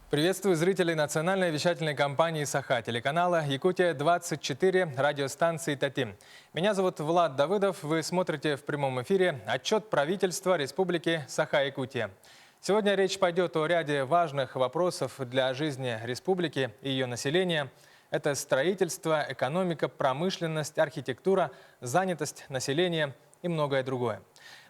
Приветствую зрителей национальной вещательной компании «Саха», телеканала «Якутия-24», радиостанции «Татим». Меня зовут Влад Давыдов. Вы смотрите в прямом эфире отчет правительства Республики Саха-Якутия. Сегодня речь пойдет о ряде важных вопросов для жизни республики и ее населения. Это строительство, экономика, промышленность, архитектура, занятость населения и многое другое.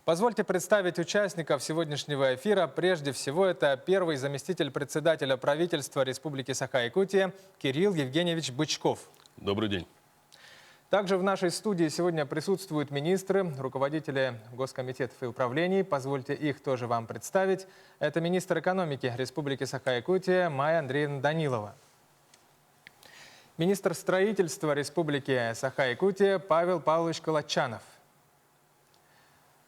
Позвольте представить участников сегодняшнего эфира. Прежде всего, это первый заместитель председателя правительства Республики Саха-Якутия Кирилл Евгеньевич Бычков. Добрый день. Также в нашей студии сегодня присутствуют министры, руководители госкомитетов и управлений. Позвольте их тоже вам представить. Это министр экономики Республики Саха-Якутия Майя Андреевна Данилова. Министр строительства Республики Саха-Якутия Павел Павлович Калачанов.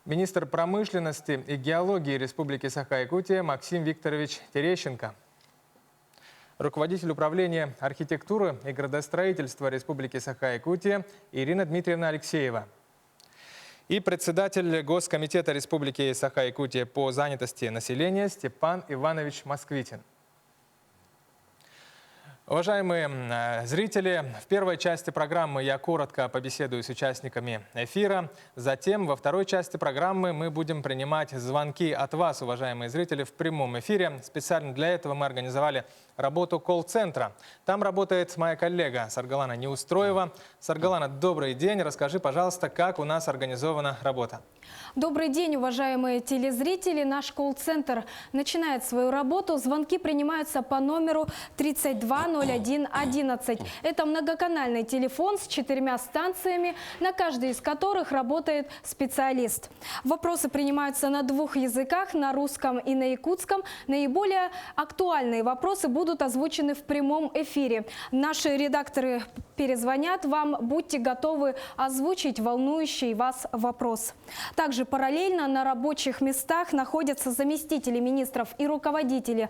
Министр промышленности и геологии Республики Саха-Якутия Максим Викторович Терещенко. Руководитель управления архитектуры и градостроительства Республики Саха-Якутия Ирина Дмитриевна Алексеева. И председатель Госкомитета Республики Саха-Якутия по занятости населения Степан Иванович Москвитин. Уважаемые зрители, в первой части программы я коротко побеседую с участниками эфира. Затем во второй части программы мы будем принимать звонки от вас, уважаемые зрители, в прямом эфире. Специально для этого мы организовали работу колл-центра. Там работает моя коллега Саргалана Неустроева. Саргалана, добрый день. Расскажи, пожалуйста, как у нас организована работа. Добрый день, уважаемые телезрители. Наш колл-центр начинает свою работу. Звонки принимаются по номеру 320111. Это многоканальный телефон с 4 станциями, на каждой из которых работает специалист. Вопросы принимаются на 2 языках, на русском и на якутском. Наиболее актуальные вопросы будут озвучены в прямом эфире. Наши редакторы перезвонят вам. Будьте готовы озвучить волнующий вас вопрос. Также параллельно на рабочих местах находятся заместители министров и руководители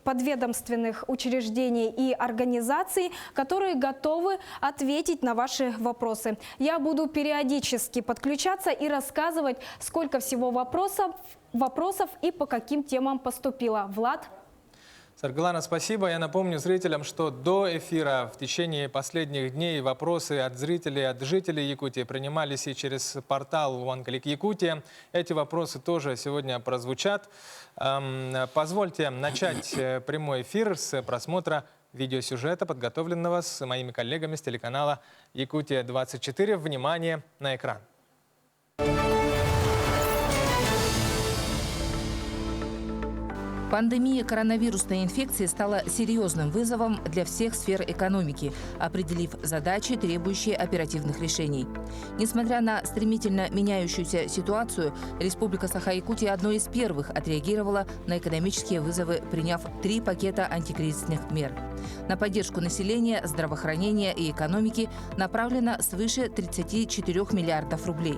подведомственных учреждений и организаций, которые готовы ответить на ваши вопросы. Я буду периодически подключаться и рассказывать, сколько всего вопросов и по каким темам поступило. Влад? Саргалана, спасибо. Я напомню зрителям, что до эфира в течение последних дней вопросы от зрителей, от жителей Якутии принимались и через портал OneClick Якутия. Эти вопросы тоже сегодня прозвучат. Позвольте начать прямой эфир с просмотра видеосюжета, подготовленного с моими коллегами с телеканала Якутия-24. Внимание на экран. Пандемия коронавирусной инфекции стала серьезным вызовом для всех сфер экономики, определив задачи, требующие оперативных решений. Несмотря на стремительно меняющуюся ситуацию, Республика Саха-Якутия одной из первых отреагировала на экономические вызовы, приняв 3 пакета антикризисных мер. На поддержку населения, здравоохранения и экономики направлено свыше 34 миллиардов рублей.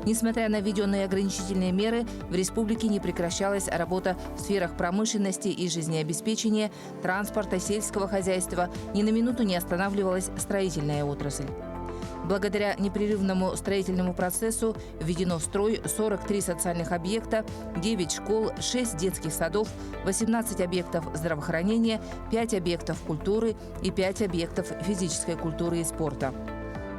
Несмотря на введенные ограничительные меры, в республике не прекращалась работа в сферах промышленности и жизнеобеспечения, транспорта, сельского хозяйства, ни на минуту не останавливалась строительная отрасль. Благодаря непрерывному строительному процессу введено в строй 43 социальных объекта, 9 школ, 6 детских садов, 18 объектов здравоохранения, 5 объектов культуры и 5 объектов физической культуры и спорта.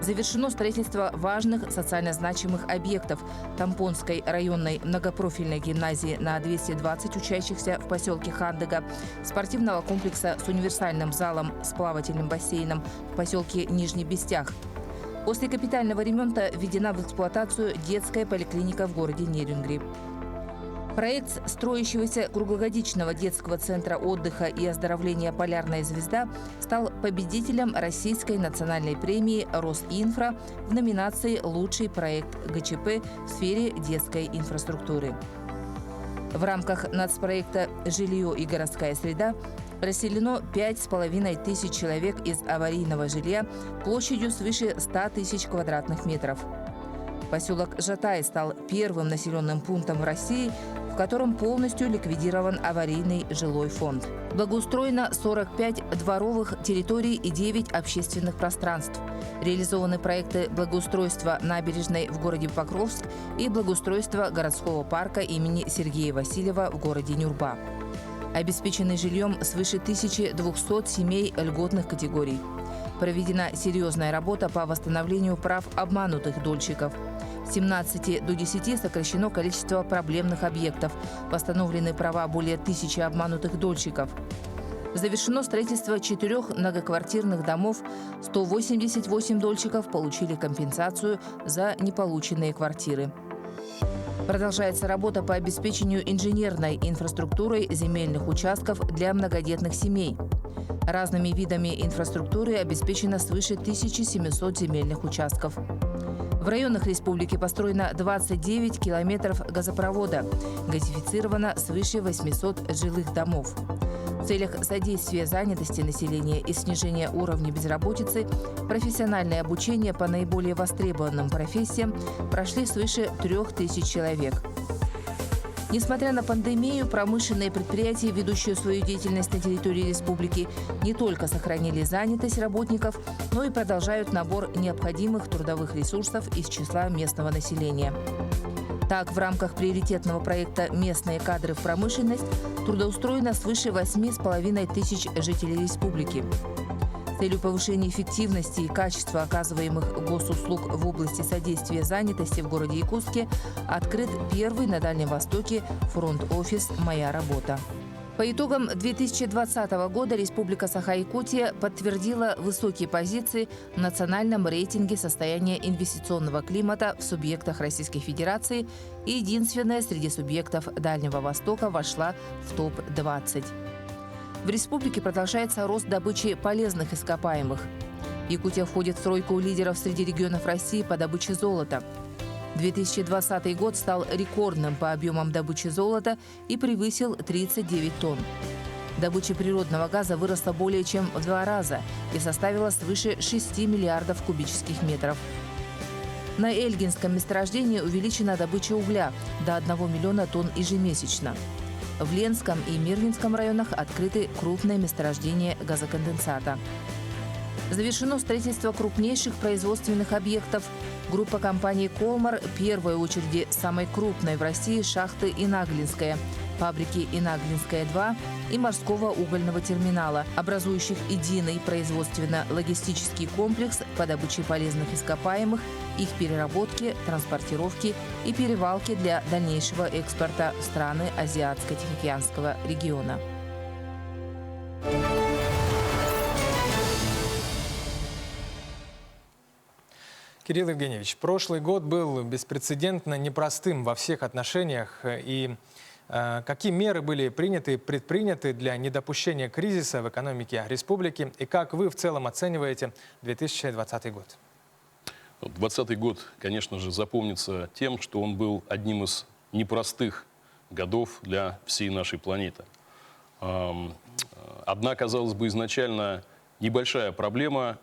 Завершено строительство важных социально значимых объектов Тампонской районной многопрофильной гимназии на 220 учащихся в поселке Хандыга, спортивного комплекса с универсальным залом с плавательным бассейном в поселке Нижний Бестях. После капитального ремонта введена в эксплуатацию детская поликлиника в городе Нерюнгри. Проект строящегося круглогодичного детского центра отдыха и оздоровления «Полярная звезда» стал победителем Российской национальной премии «Росинфра» в номинации «Лучший проект ГЧП в сфере детской инфраструктуры». В рамках нацпроекта «Жилье и городская среда» расселено 5500 человек из аварийного жилья площадью свыше 100 тысяч квадратных метров. Поселок Жатай стал первым населенным пунктом в России, в котором полностью ликвидирован аварийный жилой фонд. Благоустроено 45 дворовых территорий и 9 общественных пространств. Реализованы проекты благоустройства набережной в городе Покровск и благоустройства городского парка имени Сергея Васильева в городе Нюрба. Обеспечены жильем свыше 1200 семей льготных категорий. Проведена серьезная работа по восстановлению прав обманутых дольщиков. С 17 до 10 сокращено количество проблемных объектов. Восстановлены права более 1000 обманутых дольщиков. Завершено строительство 4 многоквартирных домов. 188 дольщиков получили компенсацию за неполученные квартиры. Продолжается работа по обеспечению инженерной инфраструктурой земельных участков для многодетных семей. Разными видами инфраструктуры обеспечено свыше 1700 земельных участков. В районах республики построено 29 километров газопровода. Газифицировано свыше 800 жилых домов. В целях содействия занятости населения и снижения уровня безработицы профессиональное обучение по наиболее востребованным профессиям прошли свыше 3000 человек. Несмотря на пандемию, промышленные предприятия, ведущие свою деятельность на территории республики, не только сохранили занятость работников, но и продолжают набор необходимых трудовых ресурсов из числа местного населения. Так, в рамках приоритетного проекта «Местные кадры в промышленность» трудоустроено свыше 8500 жителей республики. С целью повышения эффективности и качества оказываемых госуслуг в области содействия занятости в городе Якутске открыт первый на Дальнем Востоке фронт-офис «Моя работа». По итогам 2020 года Республика Саха-Якутия подтвердила высокие позиции в национальном рейтинге состояния инвестиционного климата в субъектах Российской Федерации и единственная среди субъектов Дальнего Востока вошла в топ-20. В республике продолжается рост добычи полезных ископаемых. Якутия входит в тройку лидеров среди регионов России по добыче золота. 2020 год стал рекордным по объемам добычи золота и превысил 39 тонн. Добыча природного газа выросла более чем в 2 раза и составила свыше 6 миллиардов кубических метров. На Эльгинском месторождении увеличена добыча угля до 1 миллиона тонн ежемесячно. В Ленском и Мирвинском районах открыты крупные месторождения газоконденсата. Завершено строительство крупнейших производственных объектов. Группа компаний «Колмар» в первой очереди самой крупной в России шахты «Инаглинская», фабрики «Инаглинская-2» и морского угольного терминала, образующих единый производственно-логистический комплекс по добыче полезных ископаемых, их переработке, транспортировке и перевалке для дальнейшего экспорта в страны Азиатско-Тихоокеанского региона. Кирилл Евгеньевич, прошлый год был беспрецедентно непростым во всех отношениях. И какие меры были предприняты для недопущения кризиса в экономике республики? И как вы в целом оцениваете 2020 год? 2020 год, конечно же, запомнится тем, что он был одним из непростых годов для всей нашей планеты. Одна, казалось бы, изначально небольшая проблема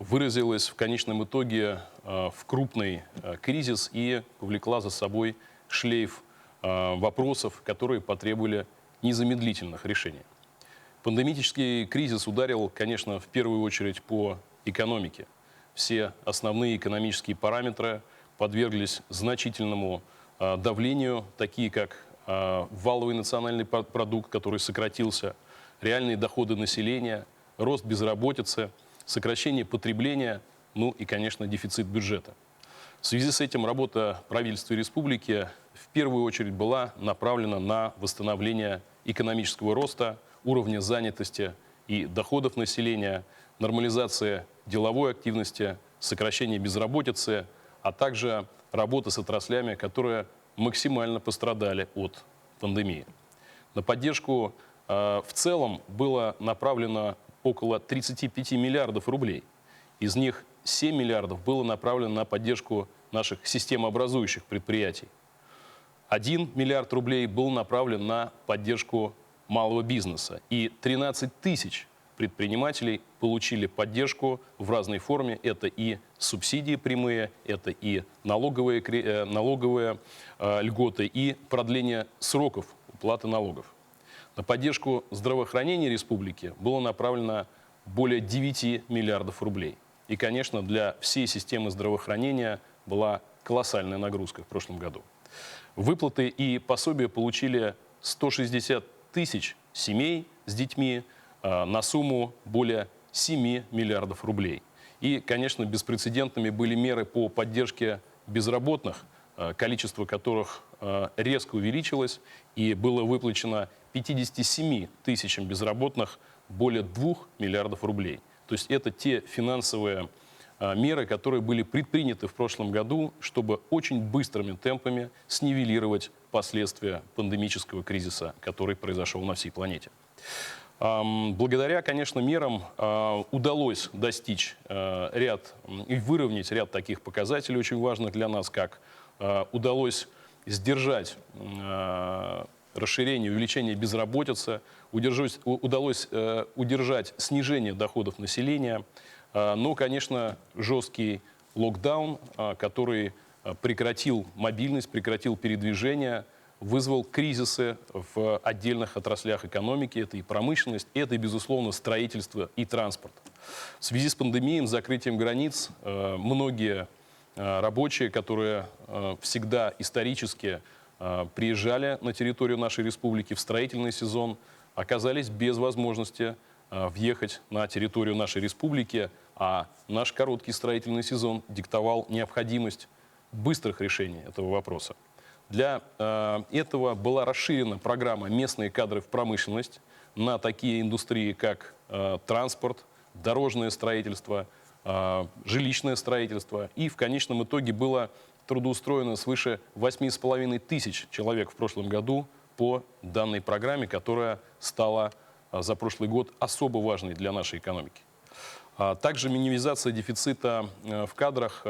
выразилась в конечном итоге в крупный кризис и повлекла за собой шлейф вопросов, которые потребовали незамедлительных решений. Пандемический кризис ударил, конечно, в первую очередь по экономике. Все основные экономические параметры подверглись значительному давлению, такие как валовый национальный продукт, который сократился, реальные доходы населения, рост безработицы, сокращение потребления, ну и, конечно, дефицит бюджета. В связи с этим работа правительства республики в первую очередь была направлена на восстановление экономического роста, уровня занятости и доходов населения, нормализация деловой активности, сокращение безработицы, а также работа с отраслями, которые максимально пострадали от пандемии. На поддержку в целом было направлено около 35 миллиардов рублей. Из них 7 миллиардов было направлено на поддержку наших системообразующих предприятий. 1 миллиард рублей был направлен на поддержку малого бизнеса. И 13 тысяч предпринимателей получили поддержку в разной форме. Это и субсидии прямые, это и налоговые льготы, и продление сроков уплаты налогов. На поддержку здравоохранения республики было направлено более 9 миллиардов рублей. И, конечно, для всей системы здравоохранения была колоссальная нагрузка в прошлом году. Выплаты и пособия получили 160 тысяч семей с детьми на сумму более 7 миллиардов рублей. И, конечно, беспрецедентными были меры по поддержке безработных, количество которых резко увеличилось, и было выплачено 57 тысячам безработных более 2 миллиардов рублей. То есть это те финансовые меры, которые были предприняты в прошлом году, чтобы очень быстрыми темпами снивелировать последствия пандемического кризиса, который произошел на всей планете. Благодаря, конечно, мерам удалось достичь ряд и выровнять ряд таких показателей, очень важных для нас, как удалось сдержать расширение, увеличение безработицы, удалось удержать снижение доходов населения, но, конечно, жесткий локдаун, который прекратил мобильность, прекратил передвижение, вызвал кризисы в отдельных отраслях экономики. Это и промышленность, это и, безусловно, строительство и транспорт. В связи с пандемией, с закрытием границ, многие рабочие, которые всегда исторически приезжали на территорию нашей республики в строительный сезон, оказались без возможности въехать на территорию нашей республики, а наш короткий строительный сезон диктовал необходимость быстрых решений этого вопроса. Для этого была расширена программа «Местные кадры в промышленность» на такие индустрии, как транспорт, дорожное строительство, жилищное строительство. И в конечном итоге было трудоустроено свыше 8,5 тысяч человек в прошлом году по данной программе, которая стала за прошлый год особо важной для нашей экономики. Также минимизация дефицита в кадрах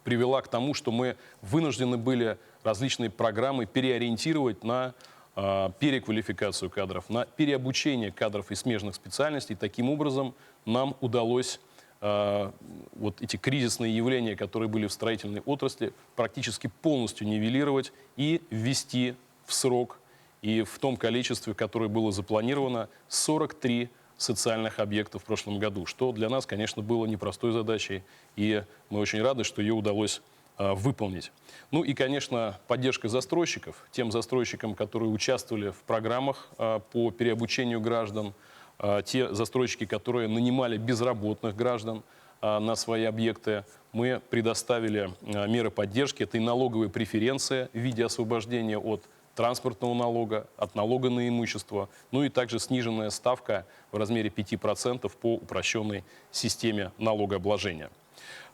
привела к тому, что мы вынуждены были различные программы переориентировать на переквалификацию кадров, на переобучение кадров из смежных специальностей. Таким образом, нам удалось вот эти кризисные явления, которые были в строительной отрасли, практически полностью нивелировать и ввести в срок и в том количестве, которое было запланировано, 43 социальных объектов в прошлом году, что для нас, конечно, было непростой задачей, и мы очень рады, что ее удалось выполнить. Ну и, конечно, поддержка застройщиков, тем застройщикам, которые участвовали в программах по переобучению граждан, те застройщики, которые нанимали безработных граждан на свои объекты, мы предоставили меры поддержки, это и налоговые преференции в виде освобождения от транспортного налога, от налога на имущество, ну и также сниженная ставка в размере 5% по упрощенной системе налогообложения.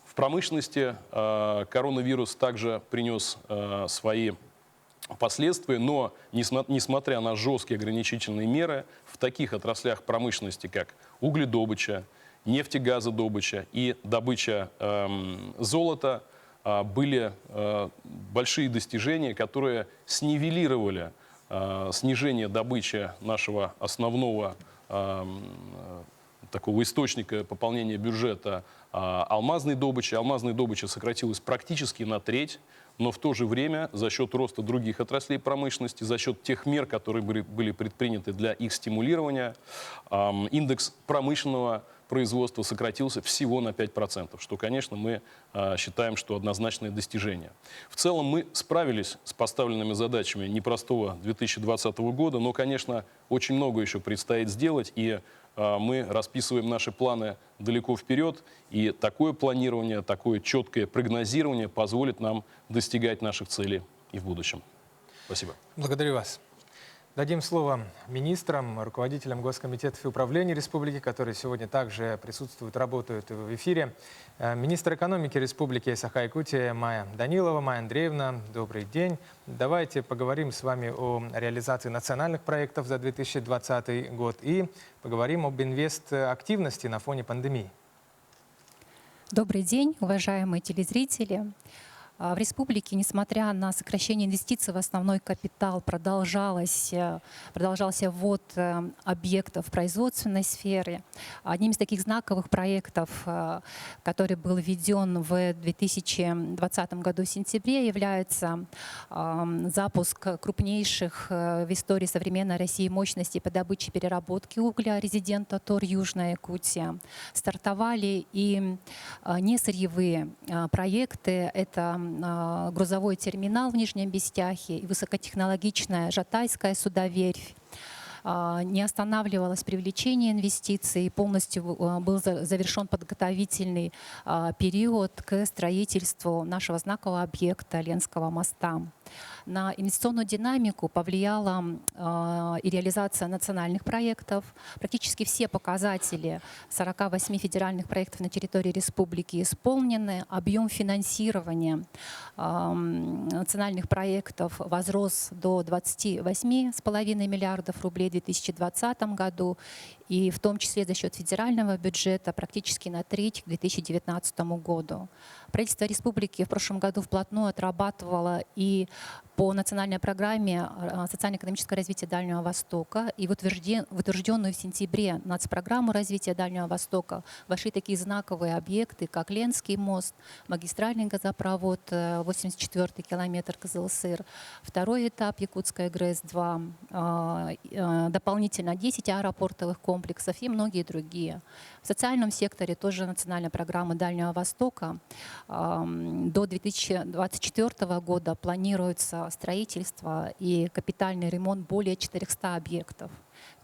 В промышленности коронавирус также принес свои последствия, но несмотря на жесткие ограничительные меры, в таких отраслях промышленности, как угледобыча, нефтегазодобыча и добыча золота, были большие достижения, которые снивелировали снижение добычи нашего основного такого источника пополнения бюджета алмазной добычи. Алмазная добыча сократилась практически на треть, но в то же время за счет роста других отраслей промышленности, за счет тех мер, которые были предприняты для их стимулирования, индекс промышленного производства сократился всего на 5%, что, конечно, мы считаем, что однозначное достижение. В целом мы справились с поставленными задачами непростого 2020 года, но, конечно, очень много еще предстоит сделать, и мы расписываем наши планы далеко вперед, и такое планирование, такое четкое прогнозирование позволит нам достигать наших целей и в будущем. Спасибо. Благодарю вас. Дадим слово министрам, руководителям госкомитетов и управлений республики, которые сегодня также присутствуют, работают в эфире. Министр экономики республики Саха-Якутия Майя Данилова. Майя Андреевна, добрый день. Давайте поговорим с вами о реализации национальных проектов за 2020 год и поговорим об инвест-активности на фоне пандемии. Добрый день, уважаемые телезрители. В республике, несмотря на сокращение инвестиций в основной капитал, продолжался ввод объектов в производственной сфере. Одним из таких знаковых проектов, который был введен в 2020 году в сентябре, является запуск крупнейших в истории современной России мощностей по добыче и переработке угля резидента ТОР Южная Якутия. Стартовали и несырьевые проекты. Это грузовой терминал в Нижнем Бестяхе и высокотехнологичная Жатайская судоверфь. Не останавливалось привлечение инвестиций, полностью был завершен подготовительный период к строительству нашего знакового объекта Ленского моста. На инвестиционную динамику повлияла и реализация национальных проектов. Практически все показатели 48 федеральных проектов на территории республики исполнены. Объем финансирования национальных проектов возрос до 28,5 миллиардов рублей в 2020 году, и в том числе за счет федерального бюджета практически на треть к 2019 году. Правительство республики в прошлом году вплотную отрабатывало и по национальной программе социально-экономическое развитие Дальнего Востока и в утвержденную в сентябре нацпрограмму развития Дальнего Востока вошли такие знаковые объекты, как Ленский мост, магистральный газопровод, 84-й километр Кызылсыр, второй этап Якутская ГРЭС-2, дополнительно 10 аэропортовых комплексов и многие другие. В социальном секторе тоже национальная программа Дальнего Востока. До 2024 года планируется строительство и капитальный ремонт более 400 объектов.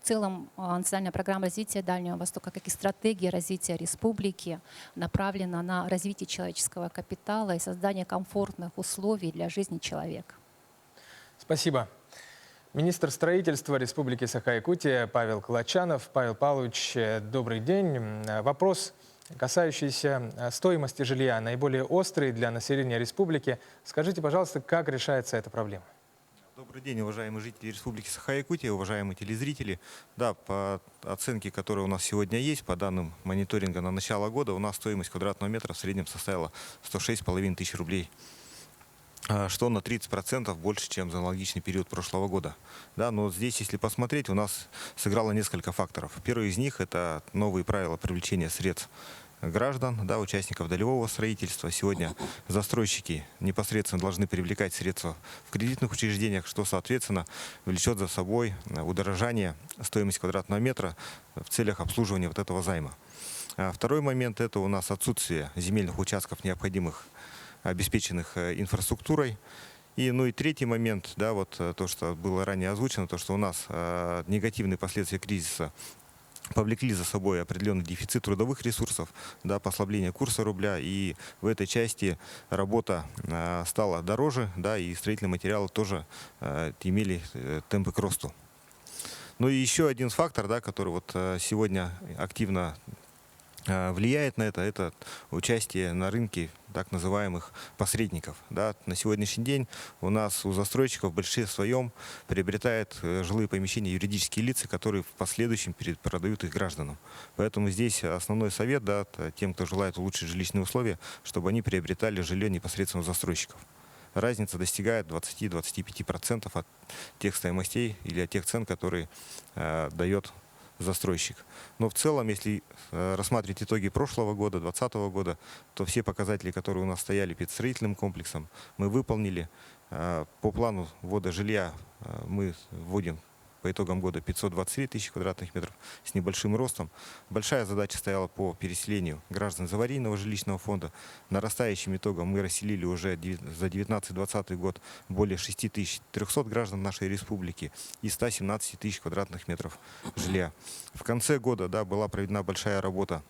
В целом национальная программа развития Дальнего Востока, как и стратегия развития республики, направлена на развитие человеческого капитала и создание комфортных условий для жизни человека. Спасибо. Министр строительства Республики Саха-Якутия Павел Колочанов. Павел Павлович, добрый день. Вопрос, касающийся стоимости жилья, наиболее острый для населения республики. Скажите, пожалуйста, как решается эта проблема? Добрый день, уважаемые жители Республики Саха-Якутия, уважаемые телезрители. Да, по оценке, которая у нас сегодня есть, по данным мониторинга на начало года, у нас стоимость квадратного метра в среднем составила 106,5 тысяч рублей, что на 30% больше, чем за аналогичный период прошлого года. Да, но здесь, если посмотреть, у нас сыграло несколько факторов. Первый из них – это новые правила привлечения средств граждан, да, участников долевого строительства. Сегодня застройщики непосредственно должны привлекать средства в кредитных учреждениях, что, соответственно, влечет за собой удорожание стоимости квадратного метра в целях обслуживания вот этого займа. Второй момент – это у нас отсутствие земельных участков, необходимых, обеспеченных инфраструктурой. И третий момент, да, вот то, что было ранее озвучено, то, что у нас негативные последствия кризиса повлекли за собой определенный дефицит трудовых ресурсов, да, послабление курса рубля, и в этой части работа стала дороже, да, и строительные материалы тоже имели темпы к росту. Ну и еще один фактор, да, который вот сегодня активно влияет на это участие на рынке так называемых посредников. Да. На сегодняшний день у нас у застройщиков в большинстве своем приобретают жилые помещения юридические лица, которые в последующем продают их гражданам. Поэтому здесь основной совет, да, тем, кто желает улучшить жилищные условия, чтобы они приобретали жилье непосредственно у застройщиков. Разница достигает 20-25% от тех стоимостей или от тех цен, которые дает застройщик. Но в целом, если рассматривать итоги прошлого года, 2020 года, то все показатели, которые у нас стояли перед строительным комплексом, мы выполнили. По плану ввода жилья мы вводим по итогам года 523 тысячи квадратных метров с небольшим ростом. Большая задача стояла по переселению граждан из аварийного жилищного фонда. Нарастающим итогом мы расселили уже за 19-20 год более 6300 граждан нашей республики и 117 тысяч квадратных метров жилья. В конце года, да, была проведена большая работа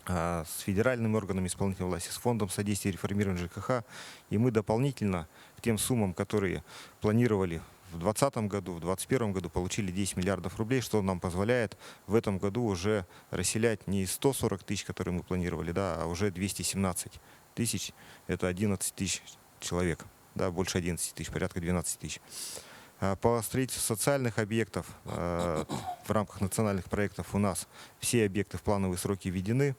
с федеральными органами исполнительной власти, с фондом содействия реформированию ЖКХ. И мы дополнительно к тем суммам, которые планировали в 2020 году, в 2021 году, получили 10 миллиардов рублей, что нам позволяет в этом году уже расселять не 140 тысяч, которые мы планировали, да, а уже 217 тысяч. Это 11 тысяч человек, да, больше 11 тысяч, порядка 12 тысяч. По строительству социальных объектов в рамках национальных проектов у нас все объекты в плановые сроки введены.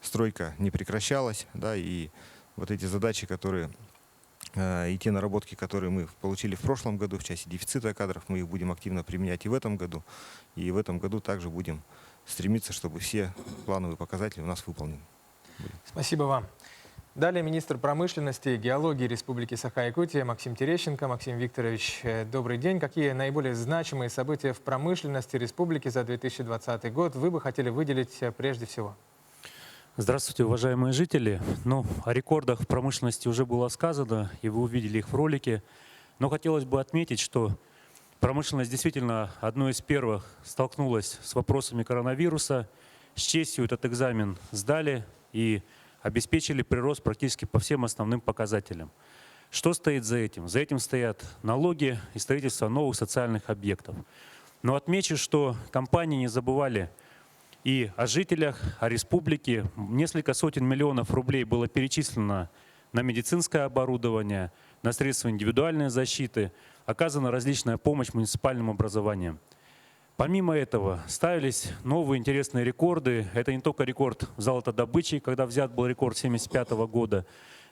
Стройка не прекращалась, да, и вот эти задачи, которые и те наработки, которые мы получили в прошлом году в части дефицита кадров, мы их будем активно применять и в этом году. И в этом году также будем стремиться, чтобы все плановые показатели у нас выполнены. Спасибо вам. Далее министр промышленности и геологии Республики Саха-Якутия Максим Терещенко. Максим Викторович, добрый день. Какие наиболее значимые события в промышленности республики за 2020 год вы бы хотели выделить прежде всего? Здравствуйте, уважаемые жители. Ну, о рекордах в промышленности уже было сказано, и вы увидели их в ролике. Но хотелось бы отметить, что промышленность действительно одной из первых столкнулась с вопросами коронавируса. С честью этот экзамен сдали и обеспечили прирост практически по всем основным показателям. Что стоит за этим? За этим стоят налоги и строительство новых социальных объектов. Но отмечу, что компании не забывали и о жителях, о республике. Несколько сотен миллионов рублей было перечислено на медицинское оборудование, на средства индивидуальной защиты, оказана различная помощь муниципальным образованиям. Помимо этого, ставились новые интересные рекорды. Это не только рекорд в золотодобыче, когда взят был рекорд 1975 года,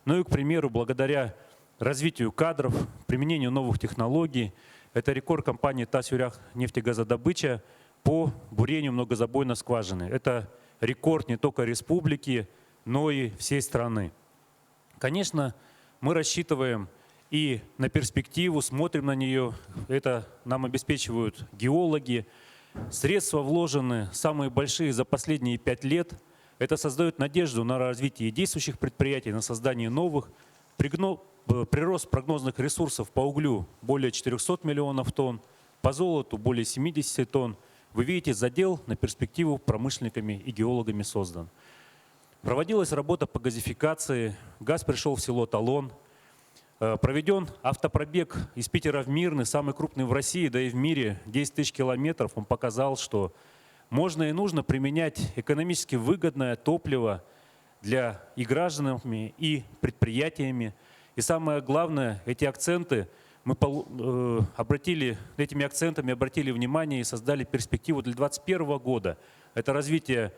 но и, к примеру, благодаря развитию кадров, применению новых технологий. Это рекорд компании «Тасюряхнефтегазодобыча» по бурению многозабойной скважины. Это рекорд не только республики, но и всей страны. Конечно, мы рассчитываем и на перспективу, смотрим на нее. Это нам обеспечивают геологи. Средства вложены самые большие за последние 5 лет. Это создает надежду на развитие действующих предприятий, на создание новых. Прирост прогнозных ресурсов по углю более 400 миллионов тонн, по золоту более 70 тонн. Вы видите, задел на перспективу промышленниками и геологами создан. Проводилась работа по газификации, газ пришел в село Талон. Проведен автопробег из Питера в Мирный, самый крупный в России, да и в мире, 10 тысяч километров. Он показал, что можно и нужно применять экономически выгодное топливо для и гражданами, и предприятиями. И самое главное, этими акцентами обратили внимание и создали перспективу для 2021 года. Это развитие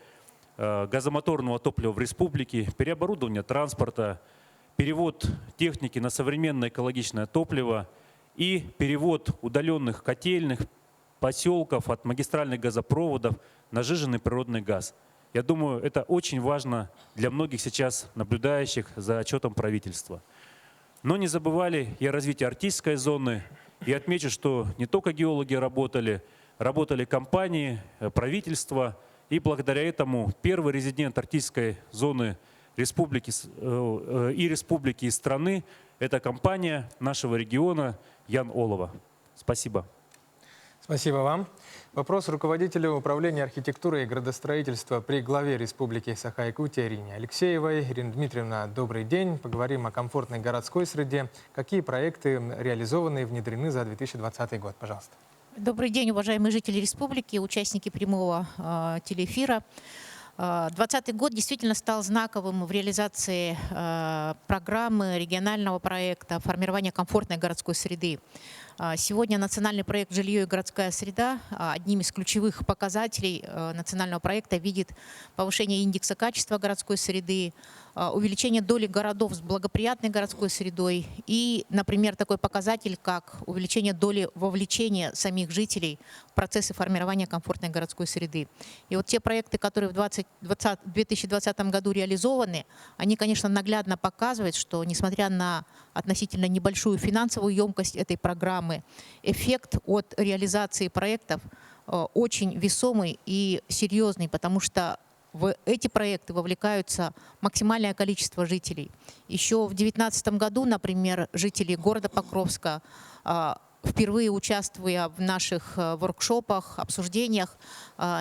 газомоторного топлива в республике, переоборудование транспорта, перевод техники на современное экологичное топливо и перевод удаленных котельных, поселков от магистральных газопроводов на сжиженный природный газ. Я думаю, это очень важно для многих сейчас наблюдающих за отчетом правительства. Но не забывали и о развитии арктической зоны. И отмечу, что не только геологи работали компании, правительство. И благодаря этому первый резидент арктической зоны республики и страны – это компания нашего региона Ян Олова. Спасибо. Спасибо вам. Вопрос руководителю управления архитектуры и градостроительства при главе Республики Саха-Якутия Ирине Алексеевой. Ирина Дмитриевна, добрый день. Поговорим о комфортной городской среде. Какие проекты реализованы и внедрены за 2020 год? Пожалуйста. Добрый день, уважаемые жители республики, участники прямого телеэфира. 2020 год действительно стал знаковым в реализации программы регионального проекта формирования комфортной городской среды. Сегодня национальный проект «Жилье и городская среда» одним из ключевых показателей национального проекта видит повышение индекса качества городской среды, увеличение доли городов с благоприятной городской средой и, например, такой показатель, как увеличение доли вовлечения самих жителей в процессы формирования комфортной городской среды. И вот те проекты, которые в 2020 году реализованы, они, конечно, наглядно показывают, что, несмотря на относительно небольшую финансовую емкость этой программы, эффект от реализации проектов очень весомый и серьезный, потому что в эти проекты вовлекаются максимальное количество жителей. Еще в 2019 году, например, жители города Покровска, впервые участвуя в наших воркшопах, обсуждениях,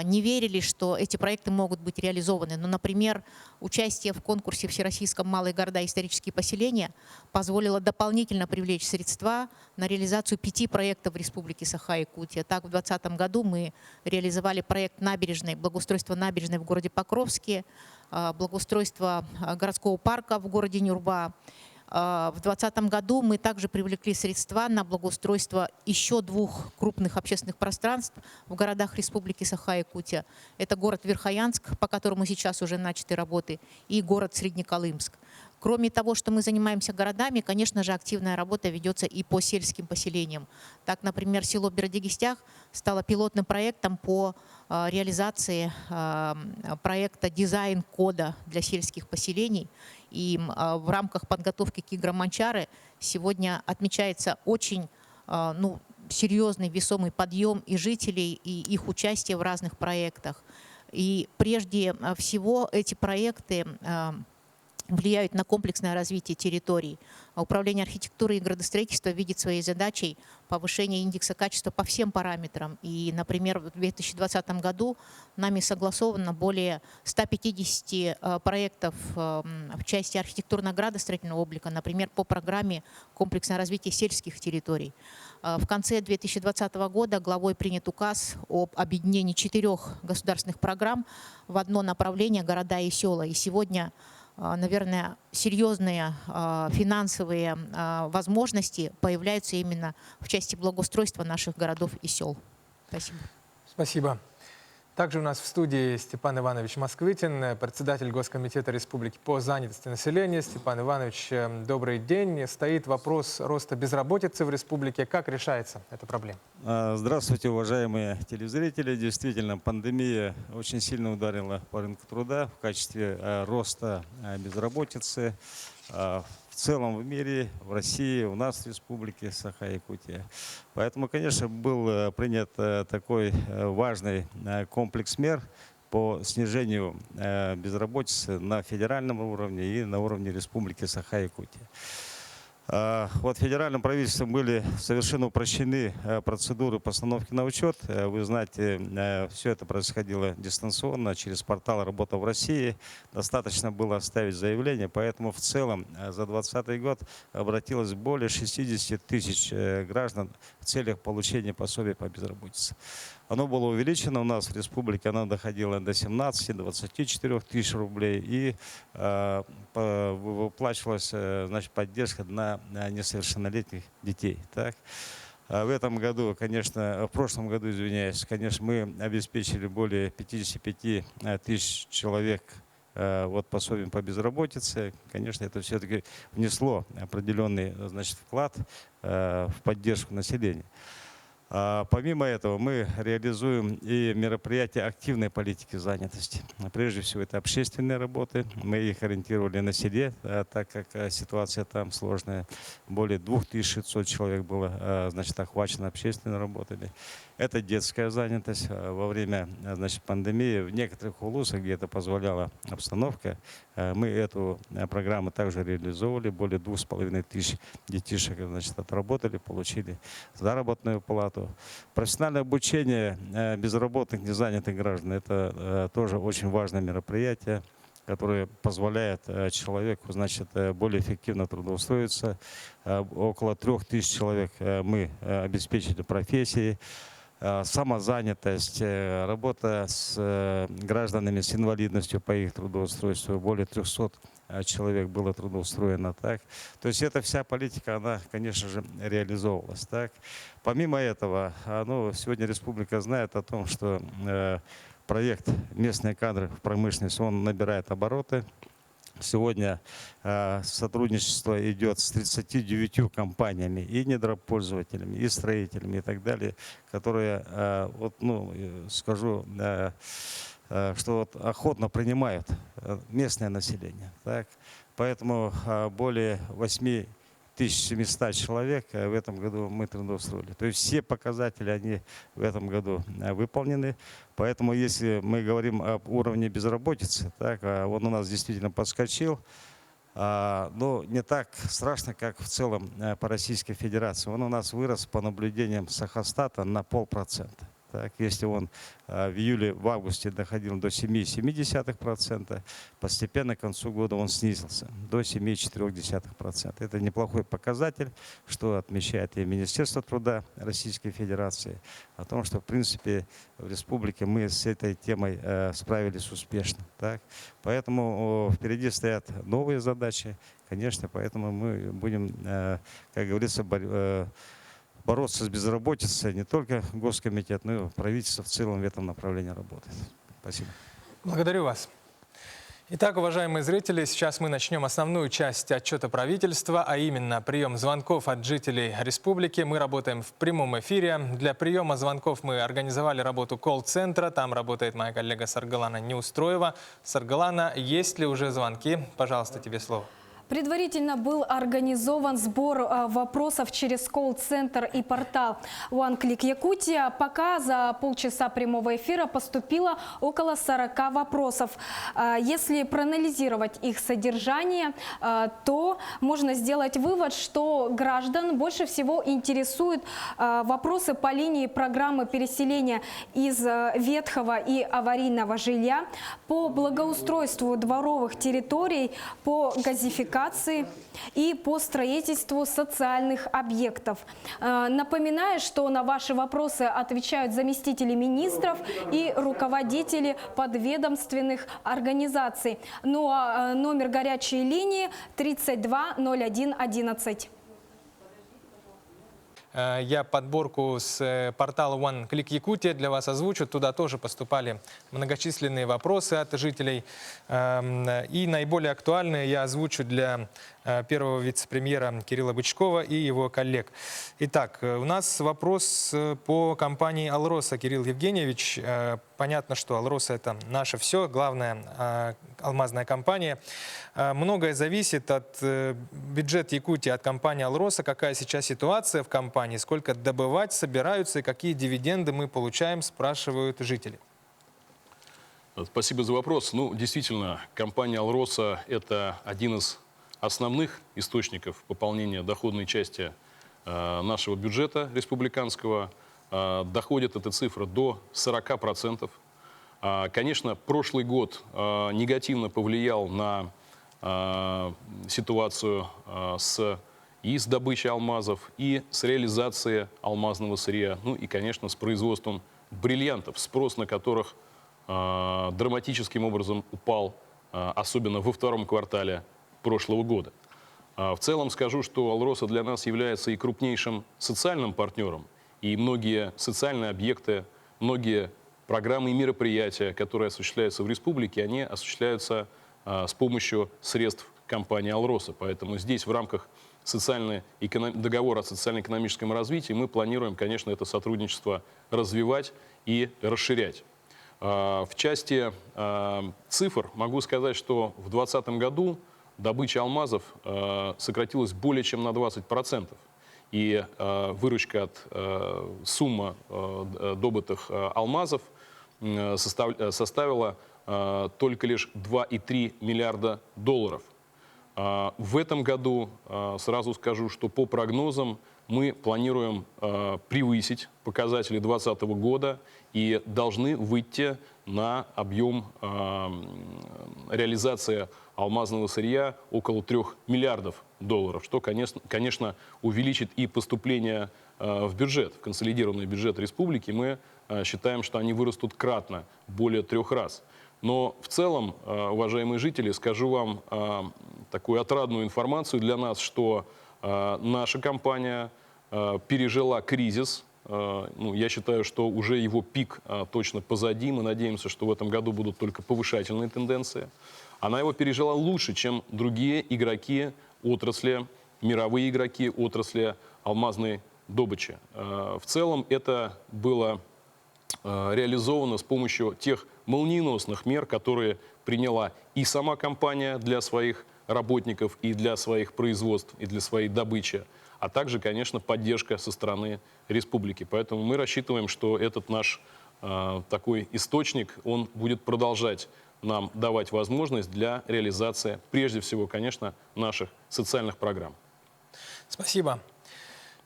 не верили, что эти проекты могут быть реализованы. Но, например, участие в конкурсе «Всероссийском малые города и исторические поселения» позволило дополнительно привлечь средства на реализацию 5 проектов в Республике Саха-Якутия. Так, в 2020 году мы реализовали проект набережной, благоустройство набережной в городе Покровске, благоустройство городского парка в городе Нюрба. В 2020 году мы также привлекли средства на благоустройство еще 2 крупных общественных пространств в городах Республики Саха-Якутия. Это город Верхоянск, по которому сейчас уже начаты работы, и город Среднеколымск. Кроме того, что мы занимаемся городами, конечно же, активная работа ведется и по сельским поселениям. Так, например, село Бердигистях стало пилотным проектом по реализации проекта «Дизайн-кода» для сельских поселений. И в рамках подготовки к играм Манчары сегодня отмечается очень серьезный, весомый подъем и жителей, и их участие в разных проектах. И прежде всего эти проекты влияют на комплексное развитие территорий. Управление архитектуры и градостроительства видит своей задачей повышение индекса качества по всем параметрам. И, например, в 2020 году нами согласовано более 150 проектов в части архитектурно-градостроительного облика, например, по программе «Комплексное развитие сельских территорий». В конце 2020 года главой принят указ об объединении 4 государственных программ в одно направление «Города и села». И сегодня, наверное, серьезные финансовые возможности появляются именно в части благоустройства наших городов и сел. Спасибо. Спасибо. Также у нас в студии Степан Иванович Москвытин, председатель Госкомитета Республики по занятости населения. Степан Иванович, добрый день. Стоит вопрос роста безработицы в республике. Как решается эта проблема? Здравствуйте, уважаемые телезрители. Действительно, пандемия очень сильно ударила по рынку труда в качестве роста безработицы. В целом в мире, в России, у нас в республике Саха-Якутия. Поэтому, конечно, был принят такой важный комплекс мер по снижению безработицы на федеральном уровне и на уровне республики Саха-Якутия. Вот федеральным правительством были совершенно упрощены процедуры постановки на учет. Вы знаете, все это происходило дистанционно через портал «Работа в России». Достаточно было оставить заявление, поэтому в целом за 2020 год обратилось более 60 тысяч граждан в целях получения пособия по безработице. Оно было увеличено у нас в республике, оно доходило до 17-24 тысяч рублей и выплачивалась, значит, поддержка на несовершеннолетних детей. Так? В этом году, конечно, в прошлом году, извиняюсь, конечно, мы обеспечили более 55 тысяч человек вот пособием по безработице. Конечно, это все-таки внесло определенный, значит, вклад в поддержку населения. Помимо этого мы реализуем и мероприятия активной политики занятости. Прежде всего это общественные работы. Мы их ориентировали на селе, так как ситуация там сложная. Более 2600 человек было, значит, охвачено общественными работами. Это детская занятость. Во время, значит, пандемии в некоторых улусах, где это позволяла обстановка, мы эту программу также реализовывали. Более 2500 детишек, значит, отработали, получили заработную плату. Профессиональное обучение безработных, незанятых граждан – это тоже очень важное мероприятие, которое позволяет человеку, значит, более эффективно трудоустроиться. Около 3000 человек мы обеспечили профессией. Самозанятость, работа с гражданами с инвалидностью по их трудоустройству. Более 300 человек было трудоустроено. Так. То есть эта вся политика, она, конечно же, реализовывалась. Так. Помимо этого, ну, сегодня республика знает о том, что проект «Местные кадры в промышленности», он набирает обороты. Сегодня сотрудничество идет с 39 компаниями, и недропользователями, и строителями, и так далее, которые, вот, ну, скажу, что вот охотно принимают местное население. Так? Поэтому более 8700 человек в этом году мы трудоустроили. То есть все показатели, они в этом году выполнены. Поэтому если мы говорим об уровне безработицы, так, он у нас действительно подскочил, но не так страшно, как в целом по Российской Федерации. Он у нас вырос по наблюдениям Сахастата на 0,5%. Так, если он в июле, в августе доходил до 7,7%, постепенно к концу года он снизился до 7,4%. Это неплохой показатель, что отмечает и Министерство труда Российской Федерации, о том, что в принципе в республике мы с этой темой справились успешно. Так. Поэтому впереди стоят новые задачи, конечно, поэтому мы будем, как говорится, бороться с безработицей. Не только Госкомитет, но и правительство в целом в этом направлении работает. Спасибо. Благодарю вас. Итак, уважаемые зрители, сейчас мы начнем основную часть отчета правительства, а именно прием звонков от жителей республики. Мы работаем в прямом эфире. Для приема звонков мы организовали работу колл-центра. Там работает моя коллега Саргалана Неустроева. Саргалана, есть ли уже звонки? Пожалуйста, тебе слово. Предварительно был организован сбор вопросов через колл-центр и портал One Click Якутия. Пока за полчаса прямого эфира поступило около 40 вопросов. Если проанализировать их содержание, то можно сделать вывод, что граждан больше всего интересуют вопросы по линии программы переселения из ветхого и аварийного жилья, по благоустройству дворовых территорий, по газификации и по строительству социальных объектов. Напоминаю, что на ваши вопросы отвечают заместители министров и руководители подведомственных организаций. Ну а номер горячей линии 32 01 11. Я подборку с портала One Click Якутия для вас озвучу. Туда тоже поступали многочисленные вопросы от жителей. И наиболее актуальные я озвучу для первого вице-премьера Кирилла Бычкова и его коллег. Итак, у нас вопрос по компании «Алроса». Кирилл Евгеньевич, понятно, что «Алроса» — это наше все, главная алмазная компания. Многое зависит от бюджета Якутии, от компании «Алроса». Какая сейчас ситуация в компании, сколько добывать собираются и какие дивиденды мы получаем, спрашивают жители. Спасибо за вопрос. Ну, действительно, компания «Алроса» — это один из основных источников пополнения доходной части нашего бюджета республиканского. Доходит эта цифра до 40%. Конечно, прошлый год негативно повлиял на ситуацию и с добычей алмазов, и с реализацией алмазного сырья, ну и, конечно, с производством бриллиантов, спрос на которых драматическим образом упал, особенно во втором квартале прошлого года. В целом скажу, что «Алроса» для нас является и крупнейшим социальным партнером, и многие социальные объекты, многие программы и мероприятия, которые осуществляются в республике, они осуществляются с помощью средств компании «Алроса». Поэтому здесь в рамках договора о социально-экономическом развитии мы планируем, конечно, это сотрудничество развивать и расширять. В части цифр могу сказать, что в 2020 году добыча алмазов сократилась более чем на 20%. И выручка от суммы добытых алмазов составила только лишь 2,3 миллиарда долларов. В этом году, сразу скажу, что по прогнозам мы планируем превысить показатели 2020 года и должны выйти на объем реализации алмазного сырья около 3 миллиардов долларов, что, конечно, увеличит и поступление в бюджет, в консолидированный бюджет республики. Мы считаем, что они вырастут кратно, более 3 раз. Но в целом, уважаемые жители, скажу вам такую отрадную информацию для нас, что наша компания пережила кризис. Ну, я считаю, что уже его пик точно позади. Мы надеемся, что в этом году будут только повышательные тенденции. Она его пережила лучше, чем другие игроки отрасли, мировые игроки отрасли алмазной добычи. В целом это было реализовано с помощью тех молниеносных мер, которые приняла и сама компания для своих работников, и для своих производств, и для своей добычи, а также, конечно, поддержка со стороны республики. Поэтому мы рассчитываем, что этот наш такой источник, он будет продолжать нам давать возможность для реализации, прежде всего, конечно, наших социальных программ. Спасибо.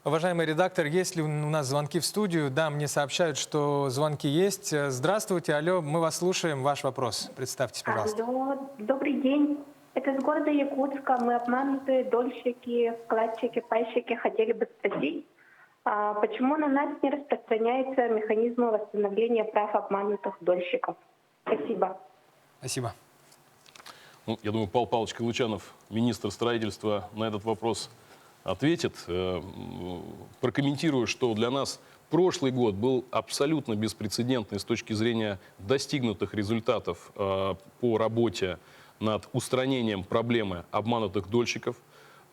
Уважаемый редактор, есть ли у нас звонки в студию? Да, мне сообщают, что звонки есть. Здравствуйте, алло, мы вас слушаем. Ваш вопрос. Представьтесь, пожалуйста. Алло, добрый день. Это из города Якутска. Мы обманутые дольщики, вкладчики, пайщики. Хотели бы спросить, почему на нас не распространяются механизмы восстановления прав обманутых дольщиков? Спасибо. Спасибо. Ну, я думаю, Павел Павлович Калучанов, министр строительства, на этот вопрос ответит. Прокомментирую, что для нас прошлый год был абсолютно беспрецедентный с точки зрения достигнутых результатов по работе над устранением проблемы обманутых дольщиков.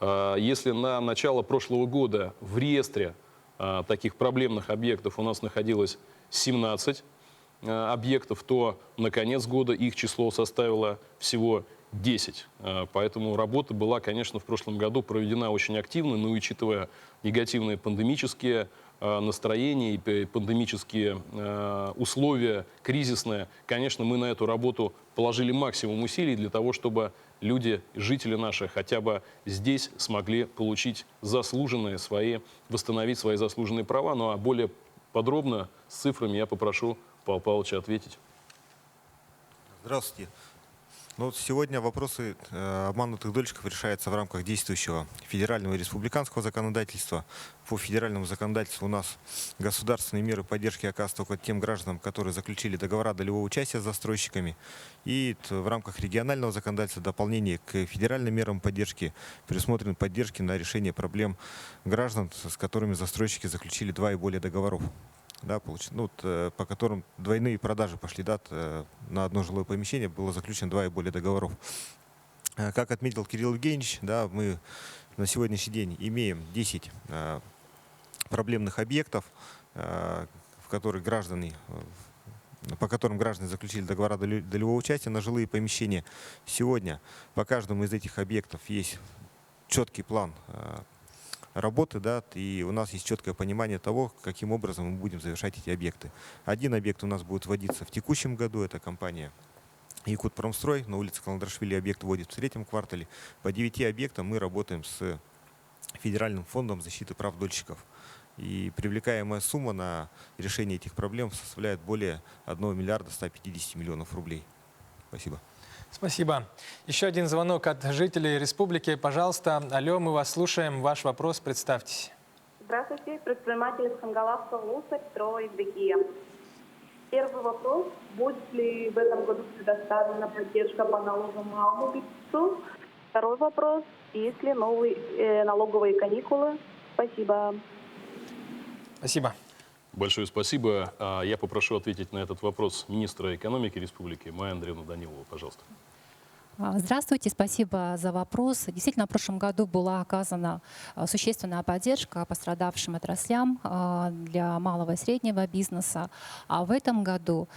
Если на начало прошлого года в реестре таких проблемных объектов у нас находилось 17 объектов, то на конец года их число составило всего 10. Поэтому работа была, конечно, в прошлом году проведена очень активно, но учитывая негативные пандемические настроения и пандемические условия, кризисные, конечно, мы на эту работу положили максимум усилий для того, чтобы люди, жители наши, хотя бы здесь смогли получить заслуженные свои, восстановить свои заслуженные права. Ну а более подробно с цифрами я попрошу Павла Павловича ответить. Здравствуйте. Ну, вот сегодня вопросы обманутых дольщиков решаются в рамках действующего федерального и республиканского законодательства. По федеральному законодательству у нас государственные меры поддержки оказываются только тем гражданам, которые заключили договора долевого участия с застройщиками. И в рамках регионального законодательства дополнение к федеральным мерам поддержки предусмотрены поддержки на решение проблем граждан, с которыми застройщики заключили 2 и более договоров. Да, по которым двойные продажи пошли, да, на одно жилое помещение было заключено 2 и более договоров. Как отметил Кирилл Евгеньевич, да, мы на сегодняшний день имеем 10 проблемных объектов, по которым граждане заключили договора долевого участия на жилые помещения. Сегодня по каждому из этих объектов есть четкий план работы, да, и у нас есть четкое понимание того, каким образом мы будем завершать эти объекты. Один объект у нас будет вводиться в текущем году, это компания Якутпромстрой, на улице Каландрашвили объект вводит в 3-м квартале. По 9 объектам мы работаем с Федеральным фондом защиты прав дольщиков. И привлекаемая сумма на решение этих проблем составляет более 1 миллиарда 150 миллионов рублей. Спасибо. Спасибо. Еще один звонок от жителей республики. Пожалуйста, алло, мы вас слушаем. Ваш вопрос, представьтесь. Здравствуйте, предприниматель из Хангаласского УСА Петрова Евдокия. Первый вопрос. Будет ли в этом году предоставлена поддержка по налоговому аудиту? Второй вопрос. Есть ли новые налоговые каникулы? Спасибо. Спасибо. Большое спасибо. Я попрошу ответить на этот вопрос министра экономики республики Майю Андреевну Данилову. Пожалуйста. Здравствуйте, спасибо за вопрос. Действительно, в прошлом году была оказана существенная поддержка пострадавшим отраслям для малого и среднего бизнеса. А в этом году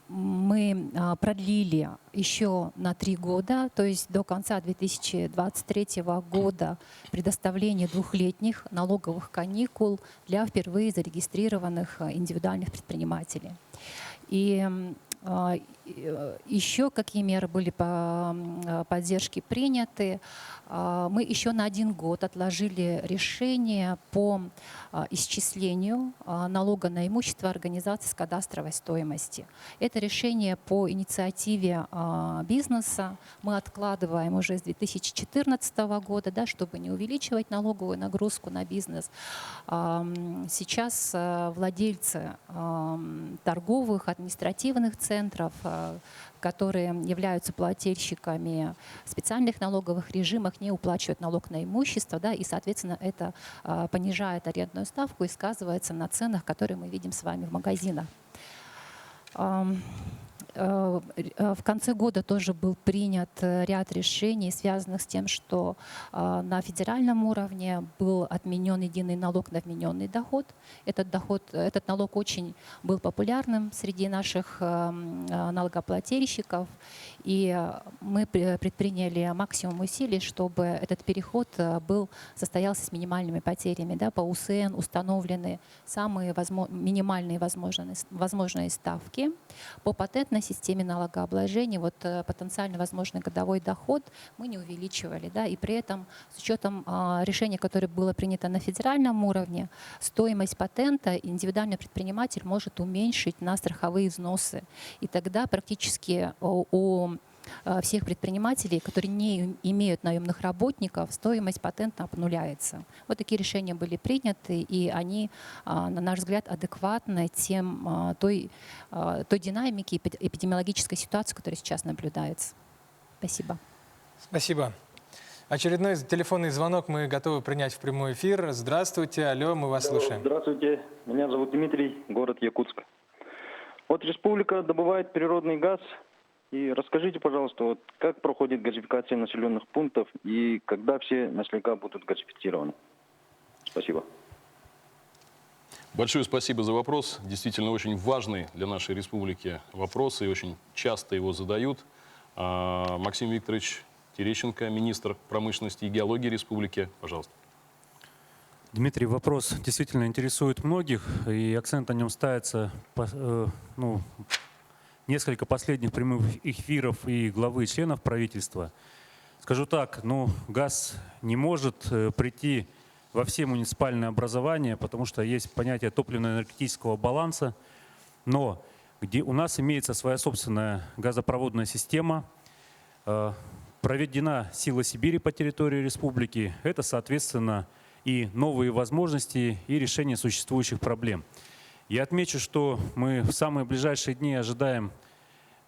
мы продлили еще на 3 года, то есть до конца 2023 года, предоставление 2-летних налоговых каникул для впервые зарегистрированных индивидуальных предпринимателей. И еще какие меры были по поддержке приняты? Мы еще на 1 год отложили решение по исчислению налога на имущество организаций с кадастровой стоимости. Это решение по инициативе бизнеса. Мы откладываем уже с 2014 года, да, чтобы не увеличивать налоговую нагрузку на бизнес. Сейчас владельцы торговых, административных центров, которые являются плательщиками в специальных налоговых режимах, не уплачивают налог на имущество, да, и, соответственно, это понижает арендную ставку и сказывается на ценах, которые мы видим с вами в магазинах. В конце года тоже был принят ряд решений, связанных с тем, что на федеральном уровне был отменен единый налог на вмененный доход. Этот налог очень был популярным среди наших налогоплательщиков, и мы предприняли максимум усилий, чтобы этот переход состоялся с минимальными потерями. Да, по УСН установлены самые минимальные возможные ставки. По патентной системе налогообложения потенциально возможный годовой доход мы не увеличивали. Да, и при этом с учетом решения, которое было принято на федеральном уровне, стоимость патента индивидуальный предприниматель может уменьшить на страховые взносы. И тогда практически у всех предпринимателей, которые не имеют наемных работников, стоимость патента обнуляется. Вот такие решения были приняты, и они, на наш взгляд, адекватны той динамике эпидемиологической ситуации, которая сейчас наблюдается. Спасибо. Спасибо. Очередной телефонный звонок мы готовы принять в прямой эфир. Здравствуйте, алло, мы вас слушаем. Здравствуйте, меня зовут Дмитрий, город Якутск. Вот республика добывает природный газ. И расскажите, пожалуйста, как проходит газификация населенных пунктов и когда все населения будут газифицированы? Спасибо. Большое спасибо за вопрос. Действительно очень важный для нашей республики вопрос, и очень часто его задают. Максим Викторович Терещенко, министр промышленности и геологии республики. Пожалуйста. Дмитрий, вопрос действительно интересует многих, и акцент на нем ставится несколько последних прямых эфиров и главы и членов правительства. Скажу так, газ не может прийти во все муниципальные образования, потому что есть понятие топливно-энергетического баланса, но где у нас имеется своя собственная газопроводная система, проведена «Сила Сибири» по территории республики. Это, соответственно, и новые возможности, и решение существующих проблем. Я отмечу, что мы в самые ближайшие дни ожидаем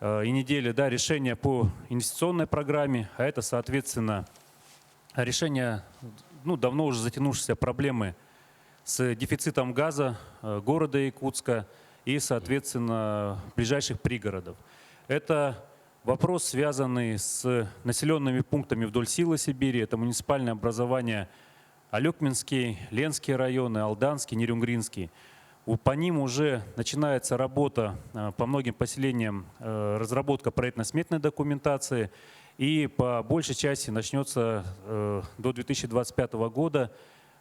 и недели решения по инвестиционной программе, а это, соответственно, решение давно уже затянувшейся проблемы с дефицитом газа города Якутска и, соответственно, ближайших пригородов. Это вопрос, связанный с населенными пунктами вдоль «Силы Сибири», это муниципальное образование Алекминский, Ленский районы, Алданский, Нерюнгринский. По ним уже начинается работа по многим поселениям, разработка проектно-сметной документации, и по большей части начнется до 2025 года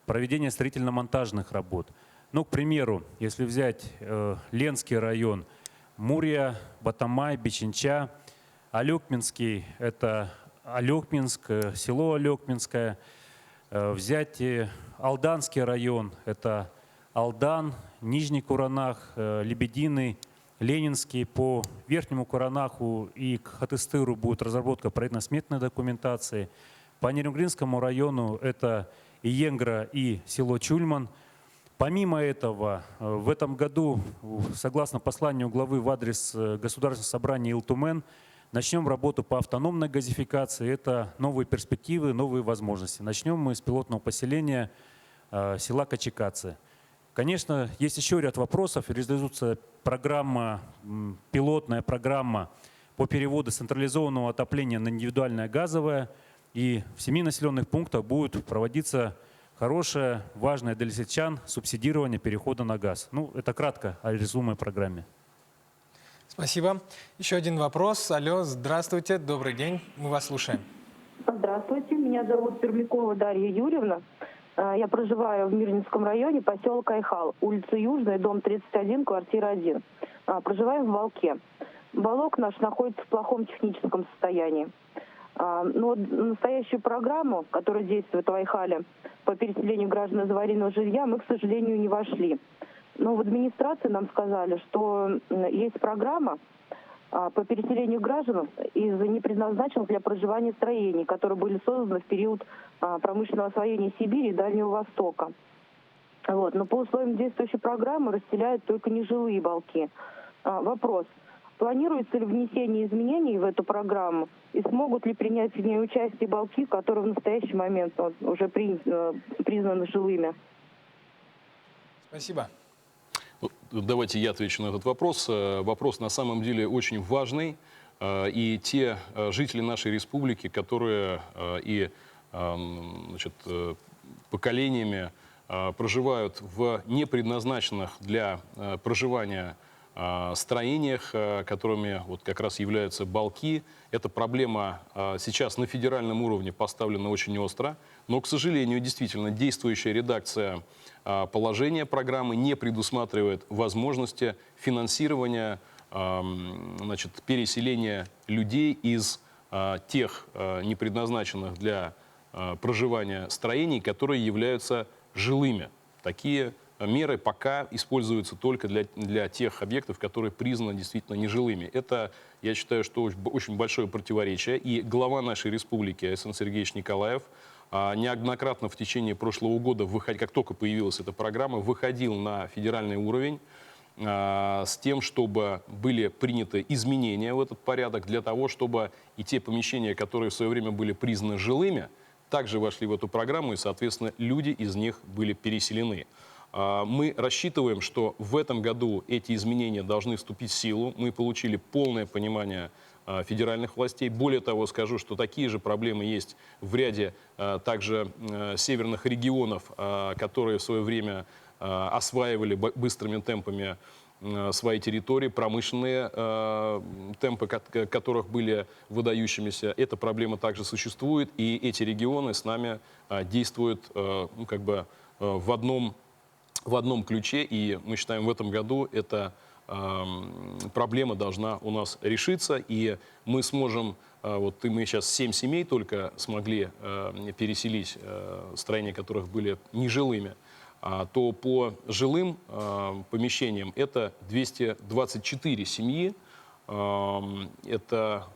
проведение строительно-монтажных работ. К примеру, если взять Ленский район, Мурия, Батамай, Бичинча, Алекминский – это Алекминск, село Алекминское. Взять Алданский район – это Алдан, Нижний Куранах, Лебединый, Ленинский. По Верхнему Куранаху и к Хатыстыру будет разработка проектно-сметной документации. По Нерюнгринскому району это и Енгра, и село Чульман. Помимо этого, в этом году, согласно посланию главы в адрес Государственного собрания Илтумен, начнем работу по автономной газификации. Это новые перспективы, новые возможности. Начнем мы с пилотного поселения села Качекацы. Конечно, есть еще ряд вопросов. Реализуется программа, пилотная программа по переводу централизованного отопления на индивидуальное газовое. И в 7 населенных пунктах будет проводиться хорошее, важное для сельчан субсидирование перехода на газ. Это кратко о резюме программе. Спасибо. Еще один вопрос. Алло, здравствуйте, добрый день, мы вас слушаем. Здравствуйте, меня зовут Пермякова Дарья Юрьевна. Я проживаю в Мирнинском районе, поселок Айхал, улица Южная, дом 31, квартира 1. Проживаю в Волке. Волок наш находится в плохом техническом состоянии. Но настоящую программу, которая действует в Айхале по переселению граждан из аварийного жилья, мы, к сожалению, не вошли. Но в администрации нам сказали, что есть программа по переселению граждан из непредназначенных для проживания строений, которые были созданы в период промышленного освоения Сибири и Дальнего Востока. Но по условиям действующей программы расселяют только нежилые балки. Вопрос. Планируется ли внесение изменений в эту программу и смогут ли принять в ней участие балки, которые в настоящий момент уже признаны жилыми? Спасибо. Давайте я отвечу на этот вопрос. Вопрос на самом деле очень важный. И те жители нашей республики, которые поколениями проживают в непредназначенных для проживания строениях, которыми как раз являются балки. Эта проблема сейчас на федеральном уровне поставлена очень остро. Но, к сожалению, действительно, действующая редакция положения программы не предусматривает возможности финансирования переселения людей из тех непредназначенных для проживания строений, которые являются жилыми. Такие меры пока используются только для тех объектов, которые признаны действительно нежилыми. Это, я считаю, что очень большое противоречие. И глава нашей республики Айсан Сергеевич Николаев неоднократно в течение прошлого года, как только появилась эта программа, выходил на федеральный уровень с тем, чтобы были приняты изменения в этот порядок, для того, чтобы и те помещения, которые в свое время были признаны жилыми, также вошли в эту программу, и, соответственно, люди из них были переселены. Мы рассчитываем, что в этом году эти изменения должны вступить в силу. Мы получили полное понимание федеральных властей. Более того, скажу, что такие же проблемы есть в ряде также северных регионов, которые в свое время осваивали быстрыми темпами свои территории, промышленные темпы которых были выдающимися. Эта проблема также существует, и эти регионы с нами действуют как бы в одном ключе, и мы считаем, в этом году эта проблема должна у нас решиться, и мы сможем, вот и мы сейчас 7 семей только смогли переселить, строения которых были нежилыми, то по жилым помещениям это 224 семьи, это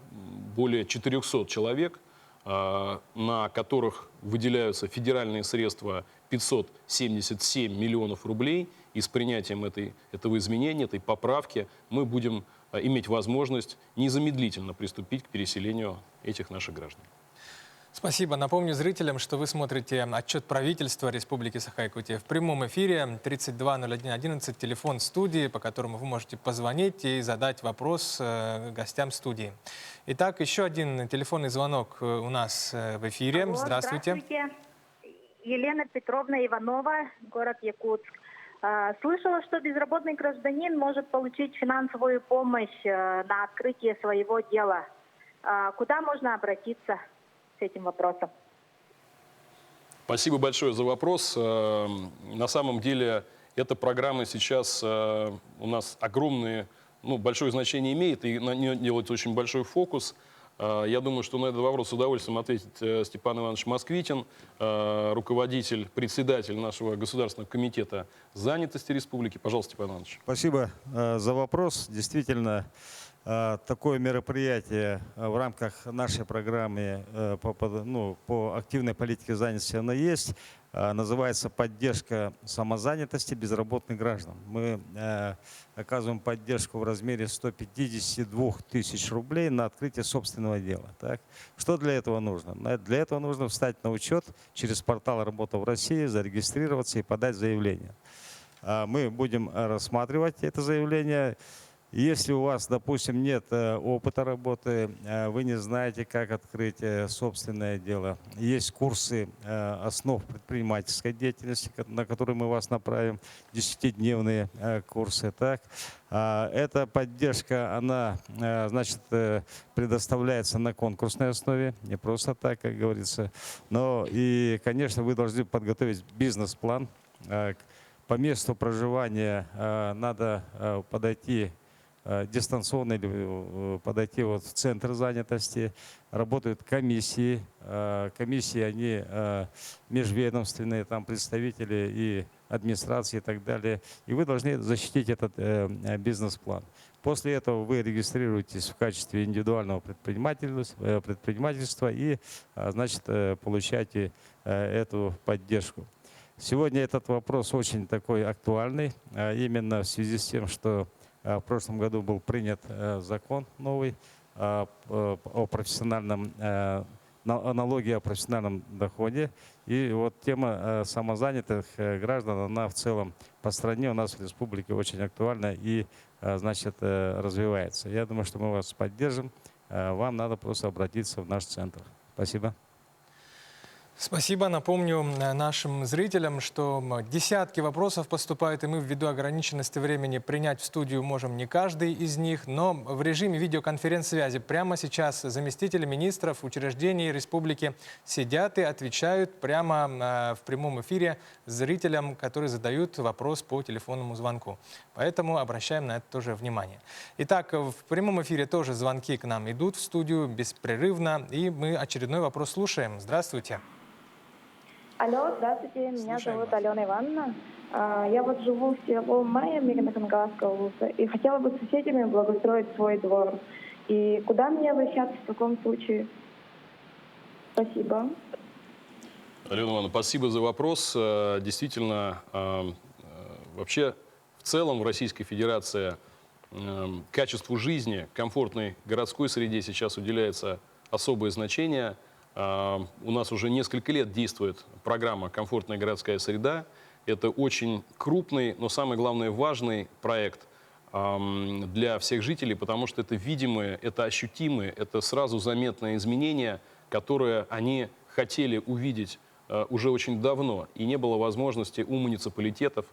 более 400 человек, на которых выделяются федеральные средства 577 миллионов рублей. И с принятием этого изменения, этой поправки, мы будем иметь возможность незамедлительно приступить к переселению этих наших граждан. Спасибо. Напомню зрителям, что вы смотрите отчет правительства Республики Саха-Якутия в прямом эфире. 320111, телефон студии, по которому вы можете позвонить и задать вопрос гостям студии. Итак, еще один телефонный звонок у нас в эфире. Алло, здравствуйте. Елена Петровна Иванова, город Якутск. Слышала, что безработный гражданин может получить финансовую помощь на открытие своего дела. Куда можно обратиться с этим вопросом? Спасибо большое за вопрос. На самом деле, эта программа сейчас у нас большое значение имеет, и на нее делается очень большой фокус. Я думаю, что на этот вопрос с удовольствием ответит Степан Иванович Москвитин, руководитель, председатель нашего Государственного комитета занятости республики. Пожалуйста, Степан Иванович. Спасибо за вопрос. Действительно, такое мероприятие в рамках нашей программы по активной политике занятости оно есть. Называется «Поддержка самозанятости безработных граждан». Мы оказываем поддержку в размере 152 тысяч рублей на открытие собственного дела. Так? Что для этого нужно? Для этого нужно встать на учет через портал «Работа в России», зарегистрироваться и подать заявление. Мы будем рассматривать это заявление. Если у вас, допустим, нет опыта работы, вы не знаете, как открыть собственное дело, есть курсы основ предпринимательской деятельности, на которые мы вас направим, 10-дневные курсы. Так? Эта поддержка, она, предоставляется на конкурсной основе, не просто так, как говорится. Но и, конечно, вы должны подготовить бизнес-план. По месту проживания надо подойти дистанционно или подойти в центр занятости. Работают комиссии. Комиссии, они межведомственные, там представители и администрации и так далее. И вы должны защитить этот бизнес-план. После этого вы регистрируетесь в качестве индивидуального предпринимательства и, получаете эту поддержку. Сегодня этот вопрос очень такой актуальный, именно в связи с тем, что в прошлом году был принят закон новый о профессиональном налоге о профессиональном доходе. И вот тема самозанятых граждан, она в целом по стране у нас в республике очень актуальна и, развивается. Я думаю, что мы вас поддержим. Вам надо просто обратиться в наш центр. Спасибо. Спасибо. Напомню нашим зрителям, что десятки вопросов поступают, и мы ввиду ограниченности времени принять в студию можем не каждый из них, но в режиме видеоконференц-связи прямо сейчас заместители министров учреждений республики сидят и отвечают прямо в прямом эфире зрителям, которые задают вопрос по телефонному звонку. Поэтому обращаем на это тоже внимание. Итак, в прямом эфире тоже звонки к нам идут в студию беспрерывно, и мы очередной вопрос слушаем. Здравствуйте. Алло, здравствуйте, меня зовут Алена Ивановна. Я вот живу в селе Майя Мирно-Хангаласской области и хотела бы с соседями благоустроить свой двор. И куда мне обращаться в таком случае? Спасибо. Алена Ивановна, спасибо за вопрос. Действительно, вообще в целом в Российской Федерации качеству жизни, комфортной городской среде сейчас уделяется особое значение. У нас уже несколько лет действует программа «Комфортная городская среда». Это очень крупный, но самое главное важный проект для всех жителей, потому что это видимые, это ощутимые, это сразу заметные изменения, которые они хотели увидеть уже очень давно. И не было возможности у муниципалитетов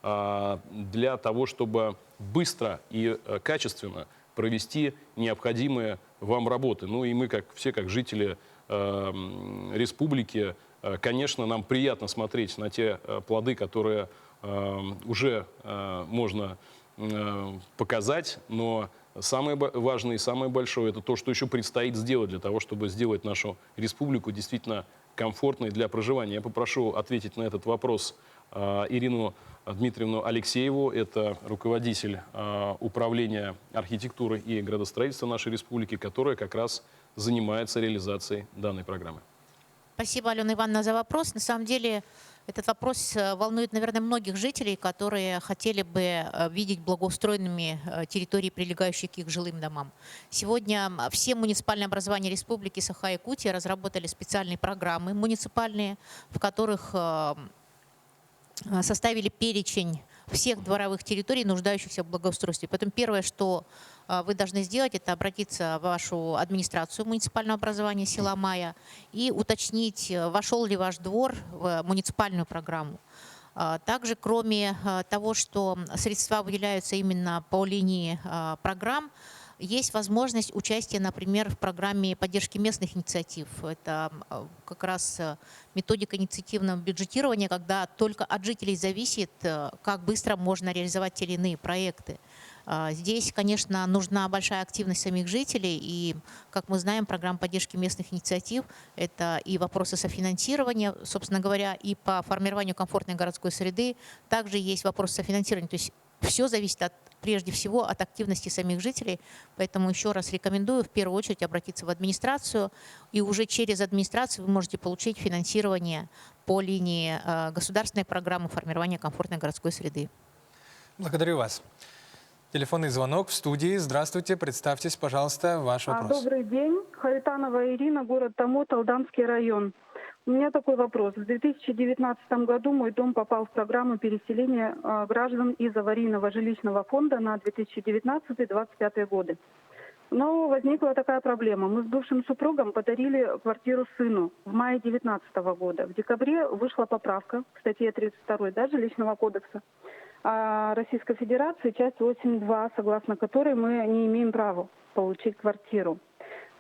для того, чтобы быстро и качественно провести необходимые вам работы. Ну и мы, как все, как жители республики, конечно, нам приятно смотреть на те плоды, которые уже можно показать, но самое важное и самое большое — это то, что еще предстоит сделать для того, чтобы сделать нашу республику действительно комфортной для проживания. Я попрошу ответить на этот вопрос Ирину Дмитриевну Алексееву. Это руководитель управления архитектуры и градостроительства нашей республики, которая как раз занимается реализацией данной программы. Спасибо, Алена Ивановна, за вопрос. На самом деле этот вопрос волнует, наверное, многих жителей, которые хотели бы видеть благоустроенными территории, прилегающие к их жилым домам. Сегодня все муниципальные образования Республики Саха-Якутия разработали специальные программы муниципальные, в которых составили перечень всех дворовых территорий, нуждающихся в благоустройстве. Поэтому первое, что вы должны сделать, это обратиться в вашу администрацию муниципального образования села Мая и уточнить, вошел ли ваш двор в муниципальную программу. Также, кроме того, что средства выделяются именно по линии программ, есть возможность участия, например, в программе поддержки местных инициатив. Это как раз методика инициативного бюджетирования, когда только от жителей зависит, как быстро можно реализовать те или иные проекты. Здесь, конечно, нужна большая активность самих жителей. И, как мы знаем, программа поддержки местных инициатив – это и вопросы софинансирования, собственно говоря, и по формированию комфортной городской среды. Также есть вопросы софинансирования. То есть все зависит прежде всего от активности самих жителей. Поэтому еще раз рекомендую в первую очередь обратиться в администрацию. И уже через администрацию вы можете получить финансирование по линии государственной программы формирования комфортной городской среды. Благодарю вас. Телефонный звонок в студии. Здравствуйте. Представьтесь, пожалуйста, ваш вопрос. Добрый день. Харитонова Ирина, город Томот, Алданский район. У меня такой вопрос. В 2019 году мой дом попал в программу переселения граждан из аварийного жилищного фонда на 2019-2025 годы. Но возникла такая проблема. Мы с бывшим супругом подарили квартиру сыну в мае 2019 года. В декабре вышла поправка к статье 32 Жилищного кодекса Российской Федерации, часть 8.2, согласно которой мы не имеем права получить квартиру.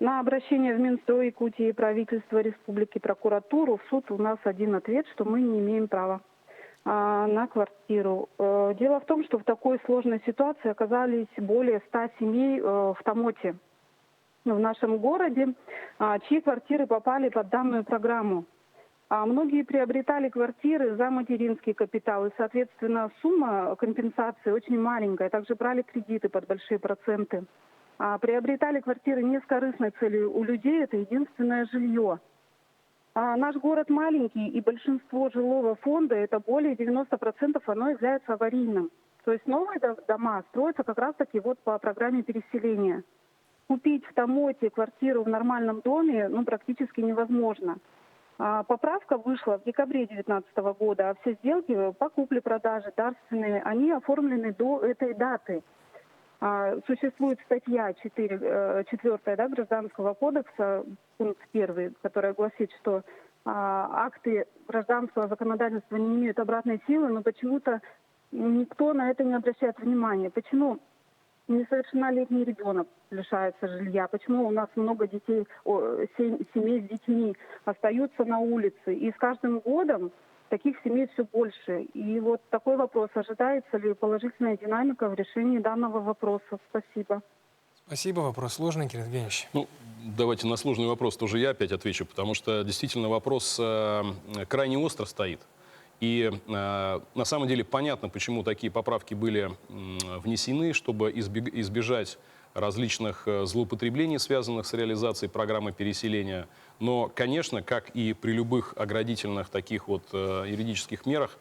На обращение в Минстрой Якутии, правительство республики, прокуратуру, в суд у нас один ответ, что мы не имеем права на квартиру. Дело в том, что в такой сложной ситуации оказались более 100 семей в Томоте, в нашем городе, чьи квартиры попали под данную программу. Многие приобретали квартиры за материнский капитал, и, соответственно, сумма компенсации очень маленькая. Также брали кредиты под большие проценты. Приобретали квартиры не с корыстной целью. У людей это единственное жилье. Наш город маленький, и большинство жилого фонда, это более 90%, оно является аварийным. То есть новые дома строятся как раз-таки вот по программе переселения. Купить в Томоте квартиру в нормальном доме практически невозможно. Поправка вышла в декабре 2019 года, а все сделки по купле-продаже, дарственные, они оформлены до этой даты. Существует статья 4 Гражданского кодекса, пункт 1, которая гласит, что акты гражданского законодательства не имеют обратной силы, но почему-то никто на это не обращает внимания. Почему несовершеннолетний ребенок лишается жилья? Почему у нас много детей, семей с детьми остаются на улице? И с каждым годом таких семей все больше. И вот такой вопрос. Ожидается ли положительная динамика в решении данного вопроса? Спасибо. Спасибо. Вопрос сложный, Кирилл Евгеньевич. Давайте на сложный вопрос тоже я опять отвечу, потому что действительно вопрос крайне остро стоит. И на самом деле понятно, почему такие поправки были внесены, чтобы избежать различных злоупотреблений, связанных с реализацией программы переселения. Но, конечно, как и при любых оградительных таких вот юридических мерах,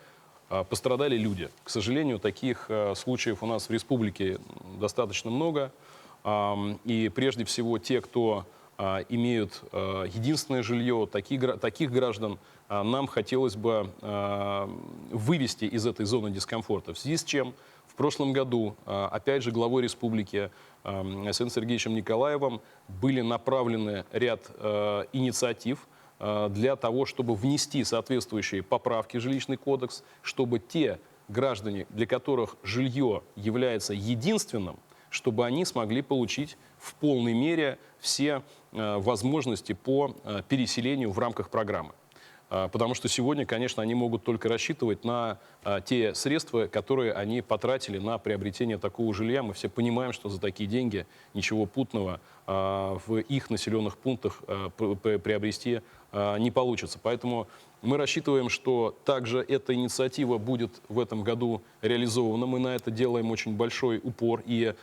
пострадали люди. К сожалению, таких случаев у нас в республике достаточно много. И прежде всего те, кто имеют единственное жилье, таких граждан нам хотелось бы вывести из этой зоны дискомфорта. В связи с чем в прошлом году, опять же, главой республики Александром Сергеевичем Николаевым были направлены ряд инициатив для того, чтобы внести соответствующие поправки в жилищный кодекс, чтобы те граждане, для которых жилье является единственным, чтобы они смогли получить в полной мере все возможности по переселению в рамках программы. Потому что сегодня, конечно, они могут только рассчитывать на те средства, которые они потратили на приобретение такого жилья. Мы все понимаем, что за такие деньги ничего путного в их населенных пунктах приобрести не получится. Поэтому мы рассчитываем, что также эта инициатива будет в этом году реализована. Мы на это делаем очень большой упор. И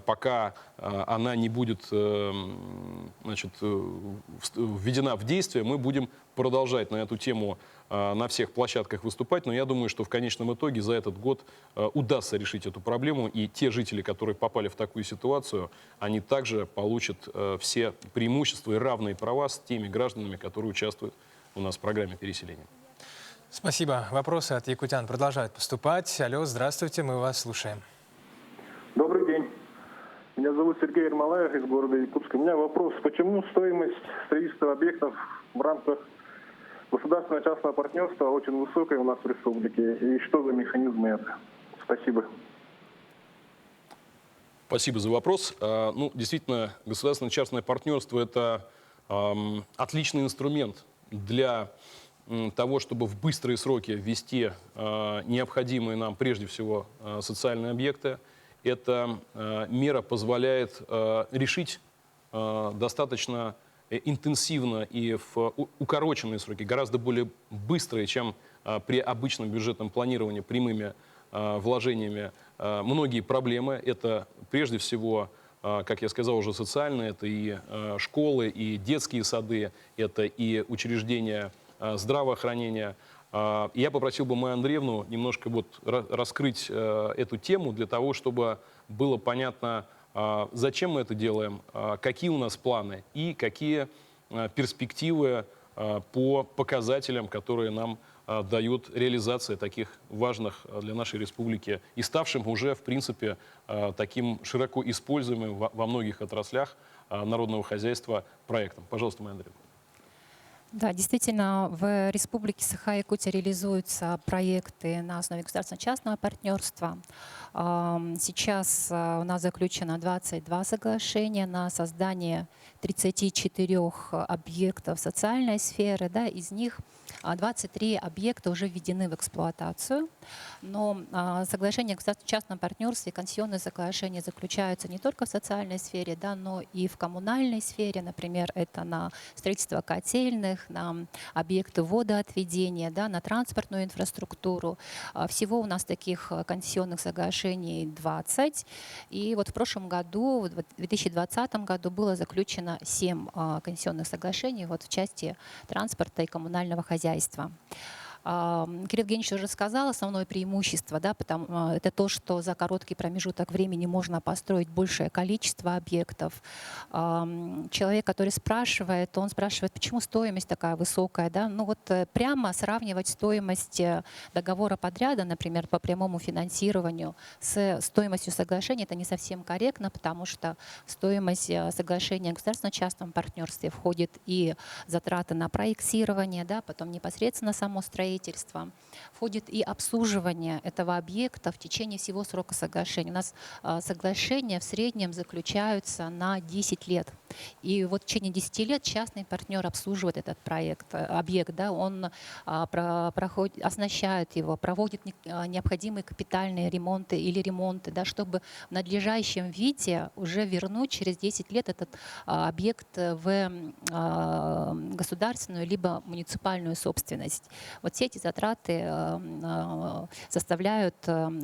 пока она не будет введена в действие, мы будем продолжать на эту тему на всех площадках выступать. Но я думаю, что в конечном итоге за этот год удастся решить эту проблему. И те жители, которые попали в такую ситуацию, они также получат все преимущества и равные права с теми гражданами, которые участвуют у нас в программе переселения. Спасибо. Вопросы от якутян продолжают поступать. Алло, здравствуйте, мы вас слушаем. Добрый день. Меня зовут Сергей Ермолаев из города Якутска. У меня вопрос, почему стоимость строительства объектов в рамках государственно-частного партнерства очень высокая у нас в республике? И что за механизмы это? Спасибо. Спасибо за вопрос. Ну, действительно, государственно-частное партнерство – это отличный инструмент для того, чтобы в быстрые сроки ввести необходимые нам, прежде всего, социальные объекты. Эта мера позволяет решить достаточно интенсивно и в укороченные сроки, гораздо более быстрые, чем при обычном бюджетном планировании прямыми вложениями, многие проблемы. Это прежде всего, как я сказал уже, социальные, это и школы, и детские сады, это и учреждения здравоохранения. Я попросил бы Майю Андреевну немножко раскрыть эту тему для того, чтобы было понятно, зачем мы это делаем, какие у нас планы и какие перспективы по показателям, которые нам дают реализация таких важных для нашей республики и ставшим уже, в принципе, таким широко используемым во многих отраслях народного хозяйства проектом. Пожалуйста, Майя Андреевна. Да, действительно, в Республике Саха-Якутия реализуются проекты на основе государственно-частного партнерства. Сейчас у нас заключено 22 соглашения на создание 34 объектов социальной сферы. Да, из них 23 объекта уже введены в эксплуатацию. Но соглашения о государственно-частном партнерстве и концессионные соглашения заключаются не только в социальной сфере, да, но и в коммунальной сфере. Например, это на строительство котельных, на объекты водоотведения, да, на транспортную инфраструктуру. Всего у нас таких концессионных соглашений 20. И вот в прошлом году, в 2020 году, было заключено 7 концессионных соглашений вот в части транспорта и коммунального хозяйства. Кирилл Евгеньевич уже сказал, основное преимущество, да, это то, что за короткий промежуток времени можно построить большее количество объектов. Человек, который спрашивает, он спрашивает, почему стоимость такая высокая. Да? Ну вот прямо сравнивать стоимость договора подряда, например, по прямому финансированию с стоимостью соглашения, это не совсем корректно, потому что в стоимость соглашения о государственно-частном партнерстве входит и затраты на проектирование, да, потом непосредственно само строительство, входит и обслуживание этого объекта в течение всего срока соглашения. У нас соглашения в среднем заключаются на 10 лет. И вот в течение 10 лет частный партнер обслуживает этот объект, да, он оснащает его, проводит необходимые капитальные ремонты или ремонты, да, чтобы в надлежащем виде уже вернуть через 10 лет этот объект в государственную либо муниципальную собственность. Вот все эти затраты составляют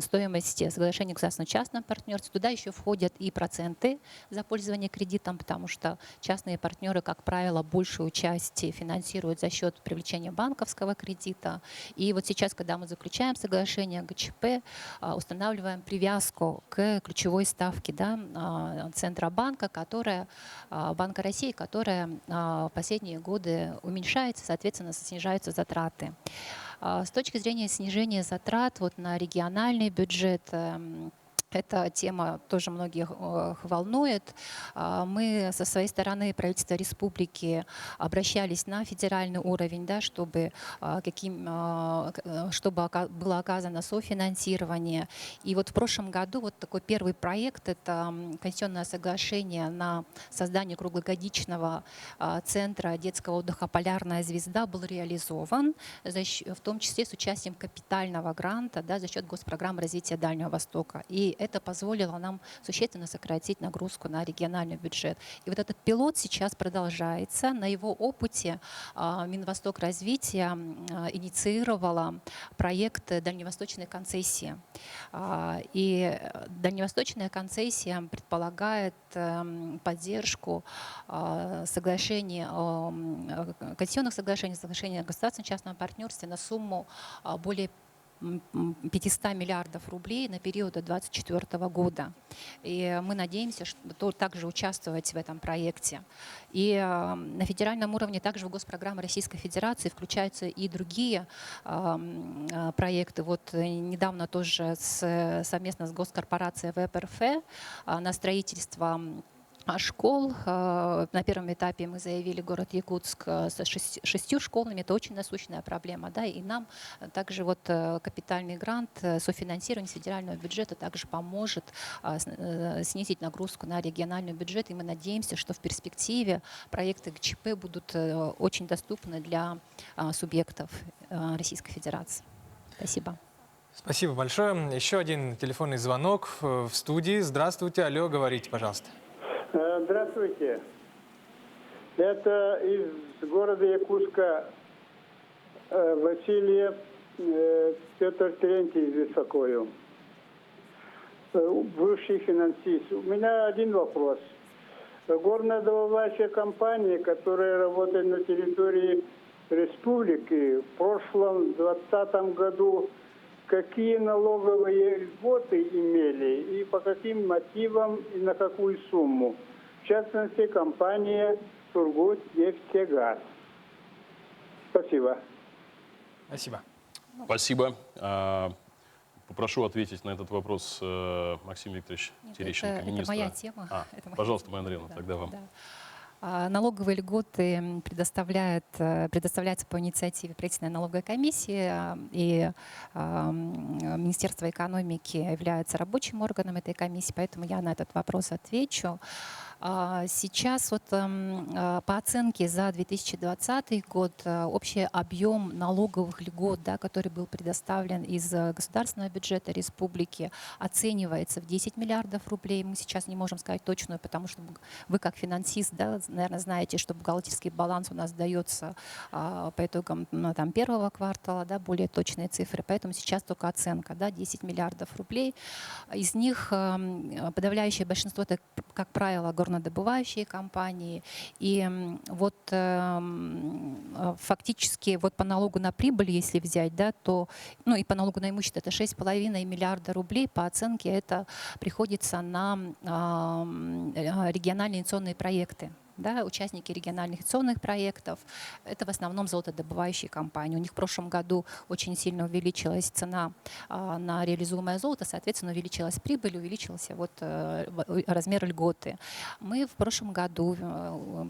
стоимость соглашения о государственно-частном партнерстве. Туда еще входят и проценты за пользование кредитом, потому что частные партнеры, как правило, большую часть финансируют за счет привлечения банковского кредита. И вот сейчас, когда мы заключаем соглашение ГЧП, устанавливаем привязку к ключевой ставке, да, Центробанка, Банка России, которая в последние годы уменьшается, соответственно, снижаются затраты. С точки зрения снижения затрат вот на региональный бюджет, Эта тема тоже многих волнует. Мы со своей стороны, правительство республики, обращались на федеральный уровень, да, чтобы было оказано софинансирование. И вот в прошлом году вот такой первый проект, это конституционное соглашение на создание круглогодичного центра детского отдыха «Полярная звезда», был реализован, в том числе с участием капитального гранта, да, за счет госпрограммы развития Дальнего Востока. И это позволило нам существенно сократить нагрузку на региональный бюджет. И вот этот пилот сейчас продолжается. На его опыте Минвосток развития инициировала проект дальневосточной концессии. И дальневосточная концессия предполагает поддержку соглашений, конституционных соглашений, соглашений о государственном частном партнерстве на сумму более 500 миллиардов рублей на период до 2024 года. И мы надеемся, что также участвовать в этом проекте. И на федеральном уровне также в госпрограммы Российской Федерации включаются и другие проекты. Вот недавно тоже совместно с госкорпорацией ВПРФ на строительство школ. На первом этапе мы заявили город Якутск с 6 школами. Это очень насущная проблема. Да? И нам также вот капитальный грант, софинансирование федерального бюджета также поможет снизить нагрузку на региональный бюджет. И мы надеемся, что в перспективе проекты ГЧП будут очень доступны для субъектов Российской Федерации. Спасибо. Спасибо большое. Еще один телефонный звонок в студии. Здравствуйте. Алло, говорите, пожалуйста. Здравствуйте. Это из города Якутска Василий Петр Терентьевич беспокою, бывший финансист. У меня один вопрос. Горнодобывающая компания, которая работает на территории республики, в прошлом 2020 году какие налоговые льготы имели и по каким мотивам и на какую сумму? В частности, компания «Сургутнефтегаз». Спасибо. Спасибо. Спасибо. Попрошу ответить на этот вопрос Максим Викторович Терещенко, министра. Это моя тема. Пожалуйста, Майя Андреевна, тогда вам. Да. Налоговые льготы предоставляются по инициативе правительственной налоговой комиссии, и Министерство экономики является рабочим органом этой комиссии, поэтому я на этот вопрос отвечу. Сейчас вот по оценке за 2020 год общий объем налоговых льгот, да, который был предоставлен из государственного бюджета республики, оценивается в 10 миллиардов рублей. Мы сейчас не можем сказать точную, потому что вы как финансист, да, наверное, знаете, что бухгалтерский баланс у нас дается по итогам первого квартала, да, более точные цифры. Поэтому сейчас только оценка, да, 10 миллиардов рублей. Из них подавляющее большинство, это, как правило, горнодобывающие компании. И вот фактически вот по налогу на прибыль, если взять, да, то, ну и по налогу на имущество, это 6,5 миллиарда рублей. По оценке это приходится на региональные инвестиционные проекты. Да, участники региональных инвестиционных проектов – это в основном золотодобывающие компании. У них в прошлом году очень сильно увеличилась цена на реализуемое золото, соответственно, увеличилась прибыль, увеличился вот размер льготы. Мы в прошлом году,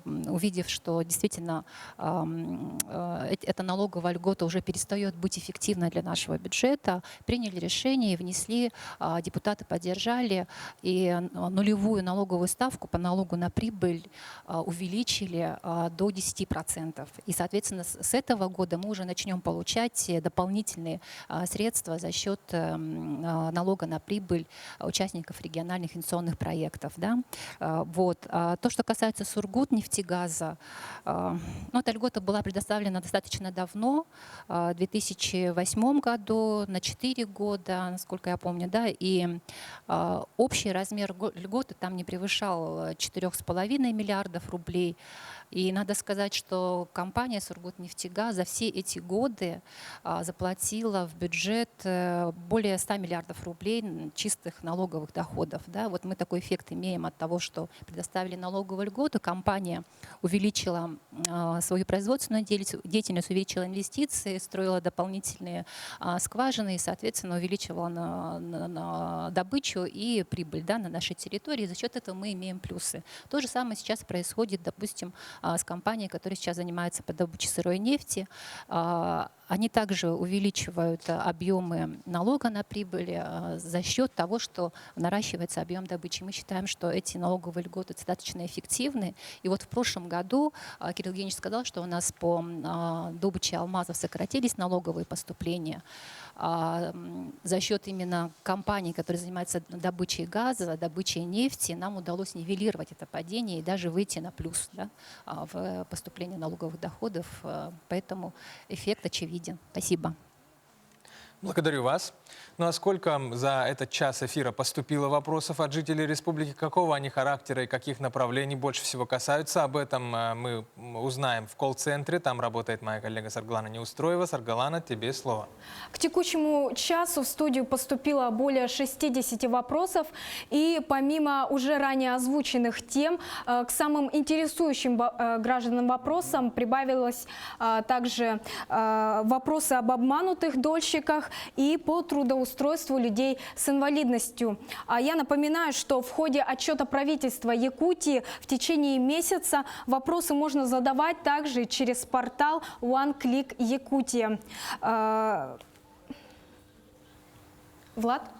увидев, что действительно эта налоговая льгота уже перестает быть эффективной для нашего бюджета, приняли решение и внесли, депутаты поддержали, и нулевую налоговую ставку по налогу на прибыль увеличили до 10%. И, соответственно, с этого года мы уже начнем получать дополнительные средства за счет налога на прибыль участников региональных инвестиционных проектов. Да? Вот. То, что касается Сургутнефтегаза, эта льгота была предоставлена достаточно давно, в 2008 году, на 4 года, насколько я помню, да, и общий размер льготы там не превышал 4,5 миллиардов рублей. И надо сказать, что компания «Сургутнефтегаз» за все эти годы заплатила в бюджет более 100 миллиардов рублей чистых налоговых доходов. Да? Вот мы такой эффект имеем от того, что предоставили налоговую льготу. Компания увеличила свою производственную деятельность, увеличила инвестиции, строила дополнительные скважины и, соответственно, увеличивала на добычу и прибыль, да, на нашей территории. За счет этого мы имеем плюсы. То же самое сейчас происходит, допустим, с компанией, которая сейчас занимается по добыче сырой нефти. Они также увеличивают объемы налога на прибыль за счет того, что наращивается объем добычи. Мы считаем, что эти налоговые льготы достаточно эффективны. И вот в прошлом году Кирилл Евгеньевич сказал, что у нас по добыче алмазов сократились налоговые поступления. За счет именно компаний, которые занимаются добычей газа, добычей нефти, нам удалось нивелировать это падение и даже выйти на плюс, да, в поступлении налоговых доходов. Поэтому эффект очевиден. Спасибо. Благодарю вас. Ну а сколько за этот час эфира поступило вопросов от жителей республики? Какого они характера и каких направлений больше всего касаются? Об этом мы узнаем в колл-центре. Там работает моя коллега Саргалана Неустроева. Саргалана, тебе слово. К текущему часу в студию поступило более 60 вопросов. И помимо уже ранее озвученных тем, к самым интересующим гражданам вопросам прибавилось также вопросы об обманутых дольщиках и по трудоустройству людей с инвалидностью. Я напоминаю, что в ходе отчета правительства Якутии в течение месяца вопросы можно задавать также через портал One Click Якутия. Влад?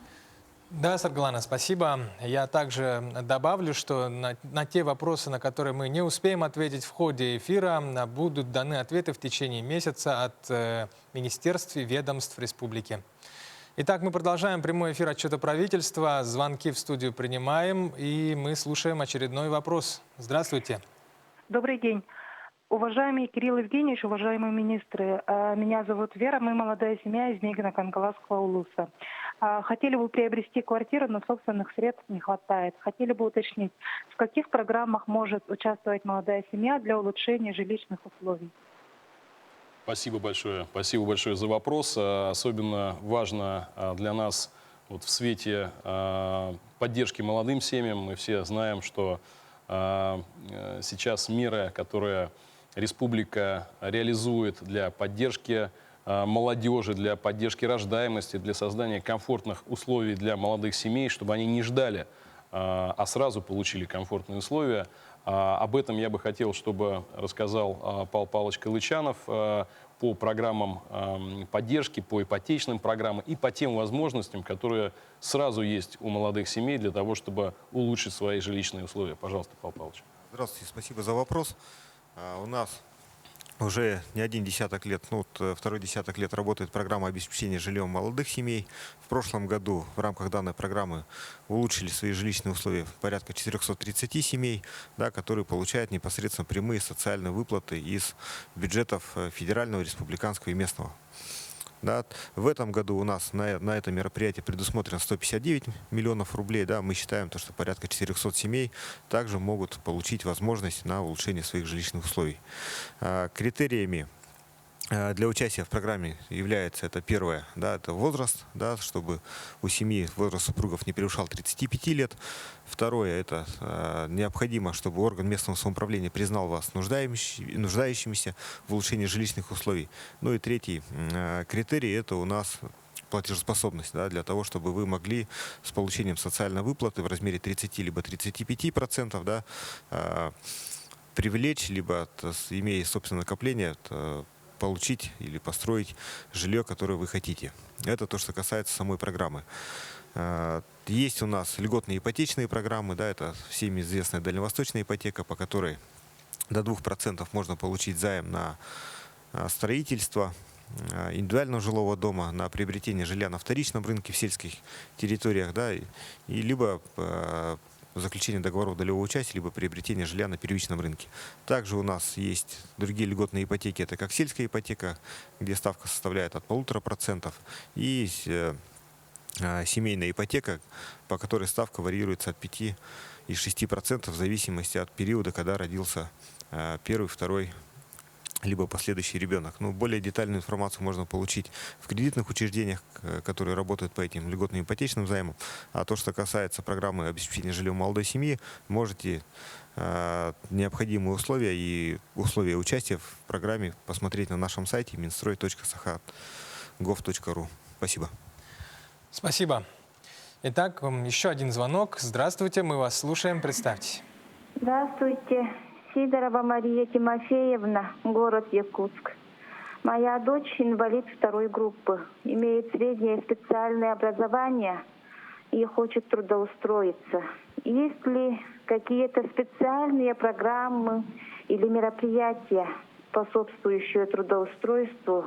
Да, Саргалана, спасибо. Я также добавлю, что на те вопросы, на которые мы не успеем ответить в ходе эфира, будут даны ответы в течение месяца от министерств и ведомств республики. Итак, мы продолжаем прямой эфир отчета правительства. Звонки в студию принимаем, и мы слушаем очередной вопрос. Здравствуйте. Добрый день. Уважаемый Кирилл Евгеньевич, уважаемые министры, меня зовут Вера, мы молодая семья из Нигино-Кангаласского улуса. Хотели бы приобрести квартиру, но собственных средств не хватает. Хотели бы уточнить, в каких программах может участвовать молодая семья для улучшения жилищных условий? Спасибо большое за вопрос. Особенно важно для нас вот в свете поддержки молодым семьям. Мы все знаем, что сейчас меры, которые республика реализует для поддержки молодежи, для поддержки рождаемости, для создания комфортных условий для молодых семей, чтобы они не ждали, а сразу получили комфортные условия. Об этом я бы хотел, чтобы рассказал Павел Павлович Калычанов по программам поддержки, по ипотечным программам и по тем возможностям, которые сразу есть у молодых семей для того, чтобы улучшить свои жилищные условия. Пожалуйста, Павел Павлович. Здравствуйте, спасибо за вопрос. У нас уже не один десяток лет, второй десяток лет работает программа обеспечения жильем молодых семей. В прошлом году в рамках данной программы улучшили свои жилищные условия порядка 430 семей, да, которые получают непосредственно прямые социальные выплаты из бюджетов федерального, республиканского и местного. Да. В этом году у нас на это мероприятие предусмотрено 159 миллионов рублей. Да. Мы считаем, что порядка 400 семей также могут получить возможность на улучшение своих жилищных условий. Критериями для участия в программе является это первое, да, это возраст, да, чтобы у семьи возраст супругов не превышал 35 лет. Второе, это необходимо, чтобы орган местного самоуправления признал вас нуждающимися в улучшении жилищных условий. Ну и третий критерий, это у нас платежеспособность, да, для того, чтобы вы могли с получением социальной выплаты в размере 30 либо 35%, да, привлечь, либо имея собственное накопление, получить или построить жилье, которое вы хотите. Это то, что касается самой программы. Есть у нас льготные ипотечные программы, да, это всем известная дальневосточная ипотека, по которой до 2% можно получить займ на строительство индивидуального жилого дома, на приобретение жилья на вторичном рынке в сельских территориях, да, и либо заключение договоров долевого участия, либо приобретение жилья на первичном рынке. Также у нас есть другие льготные ипотеки, это как сельская ипотека, где ставка составляет от 1,5%, и семейная ипотека, по которой ставка варьируется от 5 и 6% в зависимости от периода, когда родился первый, второй, либо последующий ребенок. Но более детальную информацию можно получить в кредитных учреждениях, которые работают по этим льготным ипотечным займам. А то, что касается программы обеспечения жильем молодой семьи, можете необходимые условия и условия участия в программе посмотреть на нашем сайте minstroy.sakha.gov.ru. Спасибо. Спасибо. Итак, еще один звонок. Здравствуйте, мы вас слушаем. Представьтесь. Здравствуйте. Сидорова Мария Тимофеевна, город Якутск. Моя дочь инвалид второй группы, имеет среднее специальное образование и хочет трудоустроиться. Есть ли какие-то специальные программы или мероприятия, способствующие трудоустройству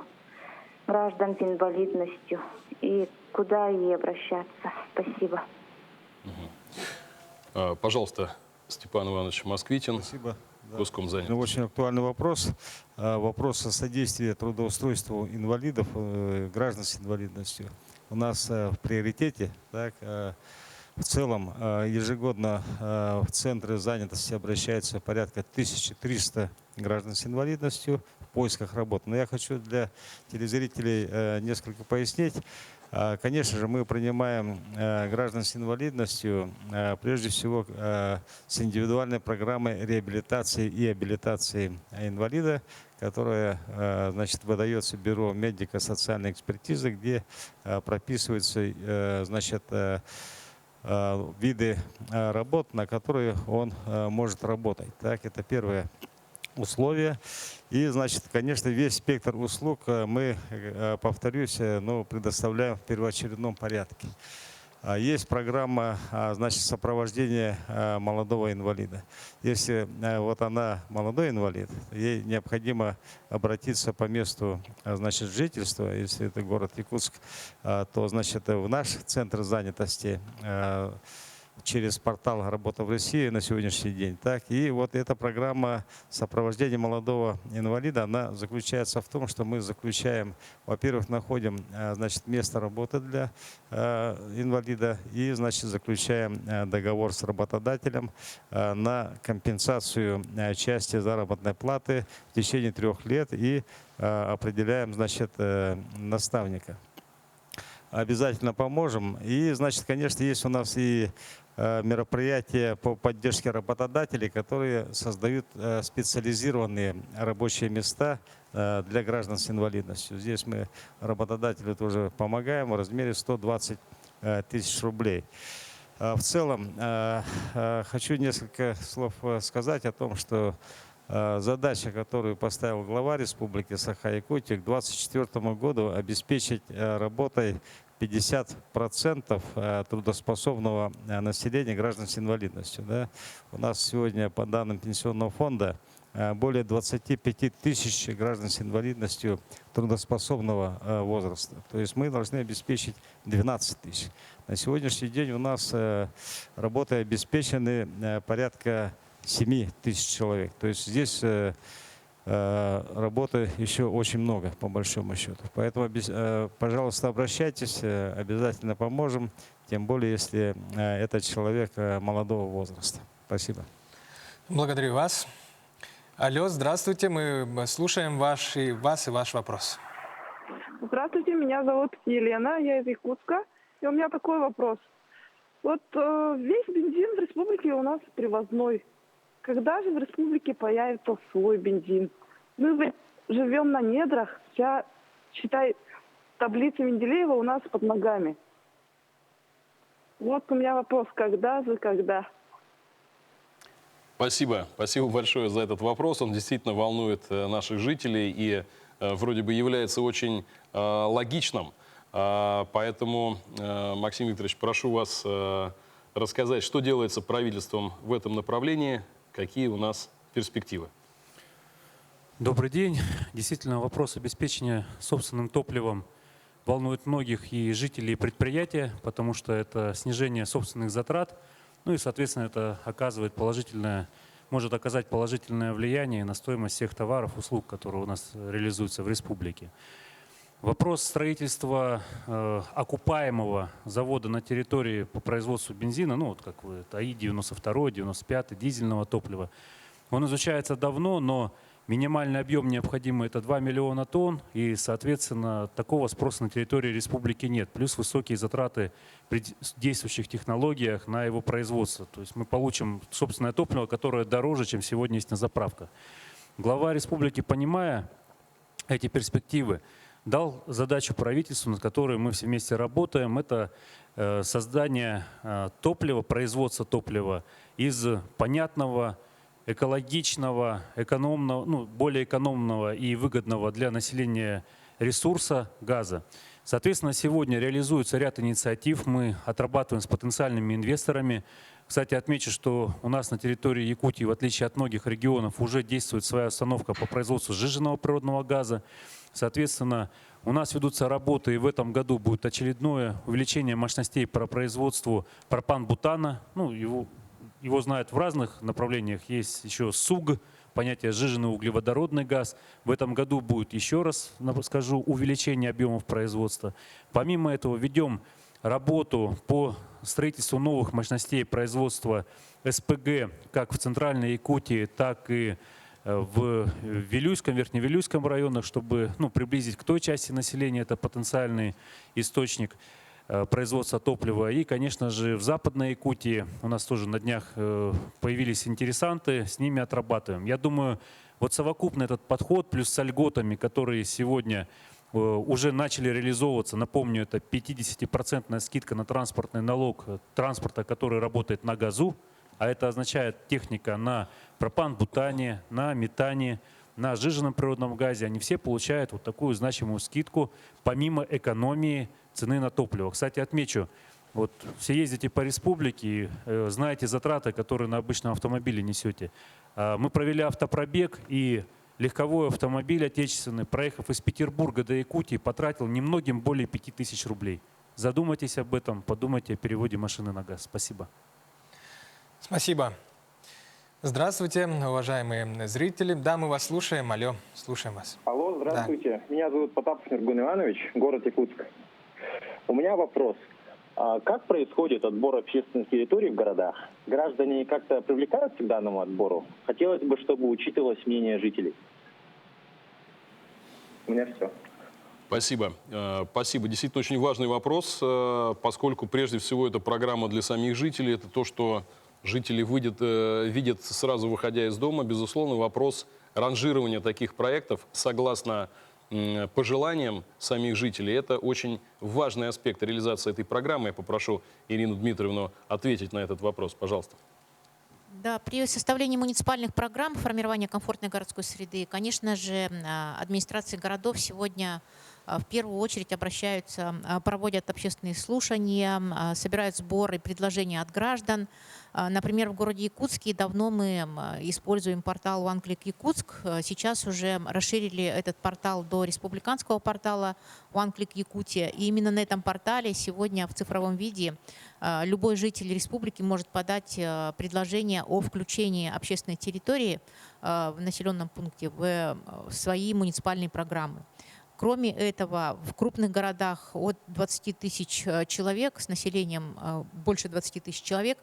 граждан с инвалидностью? И куда ей обращаться? Спасибо. Пожалуйста, Степан Иванович Москвитин. Спасибо. Госкомзанятость. Ну, очень актуальный вопрос. Вопрос о содействии трудоустройству инвалидов, граждан с инвалидностью. У нас в приоритете. Так, в целом ежегодно в центры занятости обращается порядка 1300 граждан с инвалидностью в поисках работы. Но я хочу для телезрителей несколько пояснить. Конечно же, мы принимаем граждан с инвалидностью прежде всего с индивидуальной программой реабилитации и абилитации инвалида, которая, значит, выдается Бюро медико-социальной экспертизы, где прописываются, значит, виды работ, на которые он может работать. Так, это первое условия. И, значит, конечно, весь спектр услуг мы, повторюсь, предоставляем в первоочередном порядке. Есть программа, значит, сопровождения молодого инвалида. Если вот она молодой инвалид, ей необходимо обратиться по месту, значит, жительства, если это город Якутск, то, значит, в наш центр занятости через портал «Работа в России» на сегодняшний день. Так, и вот эта программа сопровождения молодого инвалида, она заключается в том, что мы заключаем, во-первых, находим, значит, место работы для инвалида и, значит, заключаем договор с работодателем на компенсацию части заработной платы в течение 3 лет и определяем, значит, наставника. Обязательно поможем. И, значит, конечно, есть у нас и мероприятия по поддержке работодателей, которые создают специализированные рабочие места для граждан с инвалидностью. Здесь мы работодателю тоже помогаем в размере 120 тысяч рублей. В целом, хочу несколько слов сказать о том, что задача, которую поставил глава Республики Саха-Якутия к 2024 году, обеспечить работой 50% трудоспособного населения граждан с инвалидностью. Да? У нас сегодня, по данным Пенсионного фонда, более 25 тысяч граждан с инвалидностью трудоспособного возраста. То есть мы должны обеспечить 12 тысяч. На сегодняшний день у нас работой обеспечены порядка 7 тысяч человек. То есть здесь работы еще очень много, по большому счету. Поэтому, пожалуйста, обращайтесь, обязательно поможем, тем более, если это человек молодого возраста. Спасибо. Благодарю вас. Алло, здравствуйте, мы слушаем вас и ваш вопрос. Здравствуйте, меня зовут Елена, я из Якутска. И у меня такой вопрос. Вот весь бензин в республике у нас привозной. Когда же в республике появится свой бензин? Мы ведь живем на недрах, вся, считай, таблица Менделеева у нас под ногами. Вот у меня вопрос, когда же, когда? Спасибо. Спасибо большое за этот вопрос. Он действительно волнует наших жителей и вроде бы является очень логичным. Поэтому, Максим Викторович, прошу вас рассказать, что делается правительством в этом направлении, какие у нас перспективы. Добрый день. Действительно, вопрос обеспечения собственным топливом волнует многих и жителей, и предприятия, потому что это снижение собственных затрат, ну и, соответственно, это может оказать положительное влияние на стоимость всех товаров, услуг, которые у нас реализуются в республике. Вопрос строительства окупаемого завода на территории по производству бензина, ну вот как АИ-92, 95 дизельного топлива, Он изучается давно, но минимальный объем необходимый – это 2 миллиона тонн, и, соответственно, такого спроса на территории республики нет. Плюс высокие затраты при действующих технологиях на его производство. То есть мы получим собственное топливо, которое дороже, чем сегодня есть на заправках. Глава республики, понимая эти перспективы, дал задачу правительству, над которой мы все вместе работаем. Это создание топлива, производство топлива из понятного, экологичного, экономного, более экономного и выгодного для населения ресурса газа. Соответственно, сегодня реализуется ряд инициатив. Мы отрабатываем с потенциальными инвесторами. Кстати, отмечу, что у нас на территории Якутии, в отличие от многих регионов, уже действует своя установка по производству сжиженного природного газа. Соответственно, у нас ведутся работы, и в этом году будет очередное увеличение мощностей по производству пропан-бутана. Его знают в разных направлениях. Есть еще СУГ, понятие сжиженный углеводородный газ. В этом году будет, еще раз скажу, увеличение объемов производства. Помимо этого ведем работу по строительству новых мощностей производства СПГ как в Центральной Якутии, так и в Вилюйском, Верхневилюйском районах, чтобы приблизить к той части населения, это потенциальный источник производства топлива. И, конечно же, в Западной Якутии у нас тоже на днях появились интересанты, с ними отрабатываем. Я думаю, вот совокупно этот подход, плюс с льготами, которые сегодня уже начали реализовываться, напомню, это 50% скидка на транспортный налог транспорта, который работает на газу, а это означает техника на пропан-бутане, на метане, на сжиженном природном газе. Они все получают вот такую значимую скидку, помимо экономии цены на топливо. Кстати, отмечу, вот все ездите по республике, знаете затраты, которые на обычном автомобиле несете. Мы провели автопробег, и легковой автомобиль отечественный, проехав из Петербурга до Якутии, потратил немногим более 5000 рублей. Задумайтесь об этом, подумайте о переводе машины на газ. Спасибо. Спасибо. Здравствуйте, уважаемые зрители. Да, мы вас слушаем. Алло, слушаем вас. Алло, здравствуйте. Да. Меня зовут Потапов Мергун Иванович, город Якутск. У меня вопрос. Как происходит отбор общественных территорий в городах? Граждане как-то привлекаются к данному отбору? Хотелось бы, чтобы учитывалось мнение жителей. У меня все. Спасибо. Спасибо. Действительно, очень важный вопрос, поскольку прежде всего это программа для самих жителей. Это то, что жители видят сразу выходя из дома. Безусловно, вопрос ранжирования таких проектов согласно пожеланиям самих жителей. Это очень важный аспект реализации этой программы. Я попрошу Ирину Дмитриевну ответить на этот вопрос. Пожалуйста. Да, при составлении муниципальных программ формирования комфортной городской среды, конечно же, администрации городов сегодня в первую очередь обращаются, проводят общественные слушания, собирают сборы, предложения от граждан. Например, в городе Якутске давно мы используем портал OneClick Якутск. Сейчас уже расширили этот портал до республиканского портала OneClick Якутия. И именно на этом портале сегодня в цифровом виде любой житель республики может подать предложение о включении общественной территории в населенном пункте в свои муниципальные программы. Кроме этого, в крупных городах от 20 тысяч человек с населением больше 20 тысяч человек,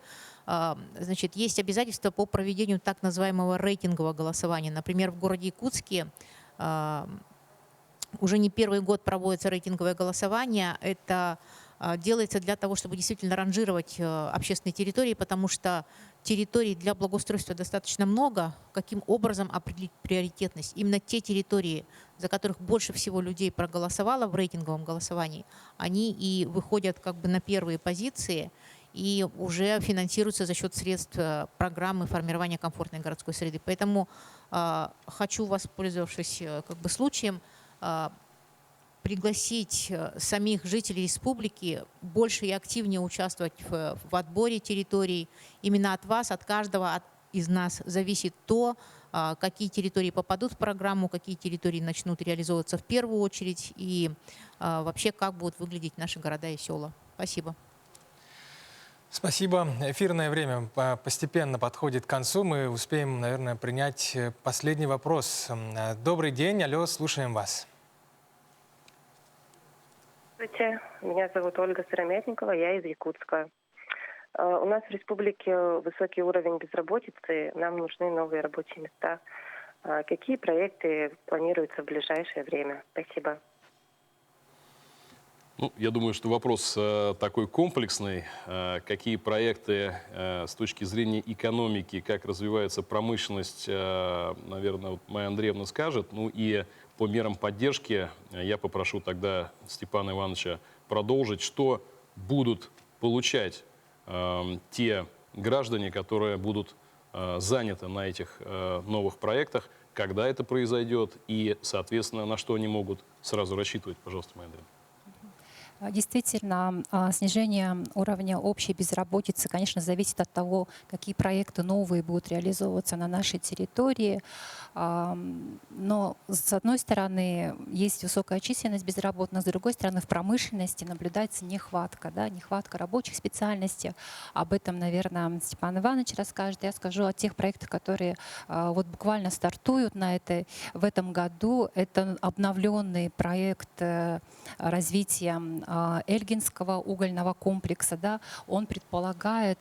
значит, есть обязательства по проведению так называемого рейтингового голосования. Например, в городе Якутске уже не первый год проводится рейтинговое голосование. Это делается для того, чтобы действительно ранжировать общественные территории, потому что территорий для благоустройства достаточно много. Каким образом определить приоритетность? Именно те территории, за которых больше всего людей проголосовало в рейтинговом голосовании, они и выходят как бы на первые позиции и уже финансируются за счет средств программы формирования комфортной городской среды. Поэтому хочу, воспользовавшись как бы случаем, пригласить самих жителей республики больше и активнее участвовать в отборе территорий. Именно от вас, от каждого из нас зависит то, какие территории попадут в программу, какие территории начнут реализовываться в первую очередь и вообще как будут выглядеть наши города и села. Спасибо. Спасибо. Эфирное время постепенно подходит к концу. Мы успеем, наверное, принять последний вопрос. Добрый день. Алло, слушаем вас. Здравствуйте, меня зовут Ольга Сыромятникова, я из Якутска. У нас в республике высокий уровень безработицы, нам нужны новые рабочие места. Какие проекты планируются в ближайшее время? Спасибо. Ну, я думаю, что вопрос такой комплексный. Какие проекты с точки зрения экономики, как развивается промышленность, наверное, вот Майя Андреевна скажет. Ну и по мерам поддержки я попрошу тогда Степана Ивановича продолжить, что будут получать те граждане, которые будут заняты на этих новых проектах, когда это произойдет и, соответственно, на что они могут сразу рассчитывать. Пожалуйста, Майя Андреевна. Действительно, снижение уровня общей безработицы, конечно, зависит от того, какие проекты новые будут реализовываться на нашей территории. Но, с одной стороны, есть высокая численность безработных, с другой стороны, в промышленности наблюдается нехватка, да, нехватка рабочих специальностей. Об этом, наверное, Степан Иванович расскажет. Я скажу о тех проектах, которые вот буквально стартуют в этом году. Это обновленный проект развития Эльгинского угольного комплекса. Да, он предполагает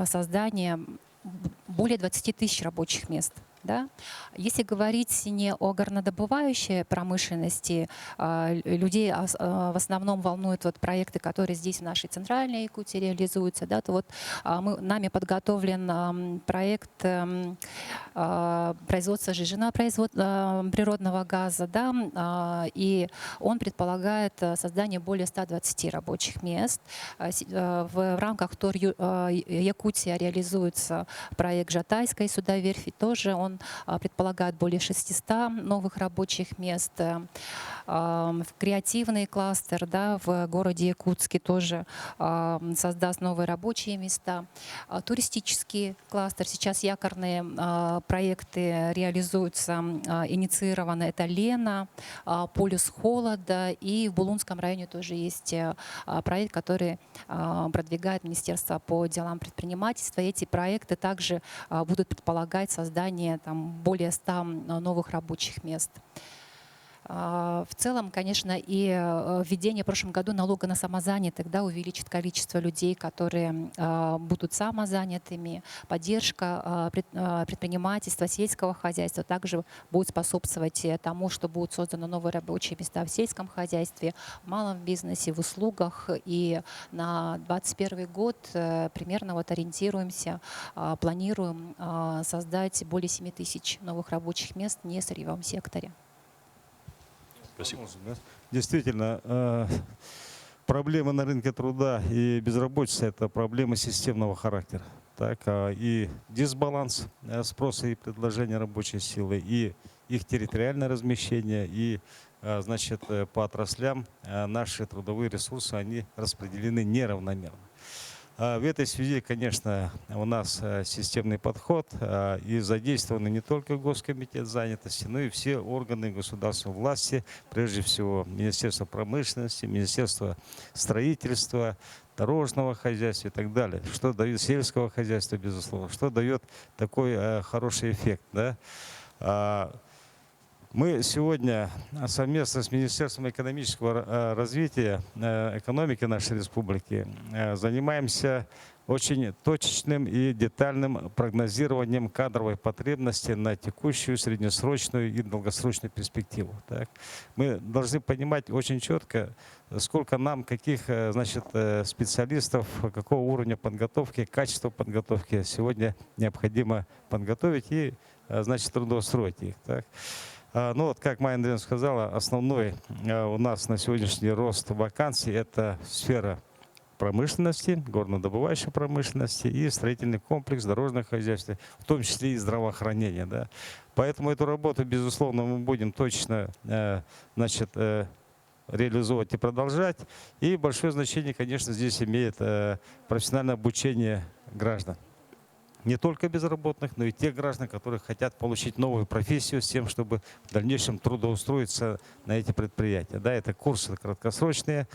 создание более 20 тысяч рабочих мест. Да? Если говорить не о горнодобывающей промышленности, людей в основном волнуют вот проекты, которые здесь в нашей центральной Якутии реализуются. Да? То вот нами подготовлен проект производства сжиженного природного газа, да? И он предполагает создание более 120 рабочих мест. В рамках ТОР Якутия реализуется проект Жатайской судоверфи, тоже он предполагает более 600 новых рабочих мест. Креативный кластер, да, в городе Якутске тоже создаст новые рабочие места. Туристический кластер. Сейчас якорные проекты реализуются, инициированы. Это Лена, полюс холода. И в Булунском районе тоже есть проект, который продвигает Министерство по делам предпринимательства. Эти проекты также будут предполагать создание более 100 новых рабочих мест. В целом, конечно, и введение в прошлом году налога на самозанятых, да, увеличит количество людей, которые будут самозанятыми. Поддержка предпринимательства, сельского хозяйства также будет способствовать тому, что будут созданы новые рабочие места в сельском хозяйстве, в малом бизнесе, в услугах. И на 2021 год примерно вот ориентируемся, планируем создать более 7 тысяч новых рабочих мест в несырьевом секторе. Спасибо. Действительно, проблемы на рынке труда и безработица – это проблемы системного характера. Так, и дисбаланс спроса и предложения рабочей силы, и их территориальное размещение, и, значит, по отраслям наши трудовые ресурсы, они распределены неравномерно. В этой связи, конечно, у нас системный подход, и задействованы не только Госкомитет занятости, но и все органы государственной власти, прежде всего Министерство промышленности, Министерство строительства, дорожного хозяйства и так далее, что дает сельского хозяйства, безусловно, что дает такой хороший эффект. Да? Мы сегодня совместно с Министерством экономического развития экономики нашей республики занимаемся очень точечным и детальным прогнозированием кадровой потребности на текущую, среднесрочную и долгосрочную перспективу. Так? Мы должны понимать очень четко, сколько нам, каких, значит, специалистов, какого уровня подготовки, качества подготовки сегодня необходимо подготовить и, значит, трудоустроить их. Так? Ну вот, как Майя Андреевна сказала, основной у нас на сегодняшний рост вакансий – это сфера промышленности, горнодобывающей промышленности и строительный комплекс, дорожное хозяйство, в том числе и здравоохранение. Да. Поэтому эту работу, безусловно, мы будем точно, значит, реализовывать и продолжать. И большое значение, конечно, здесь имеет профессиональное обучение граждан. Не только безработных, но и тех граждан, которые хотят получить новую профессию с тем, чтобы в дальнейшем трудоустроиться на эти предприятия. Да, это курсы краткосрочные,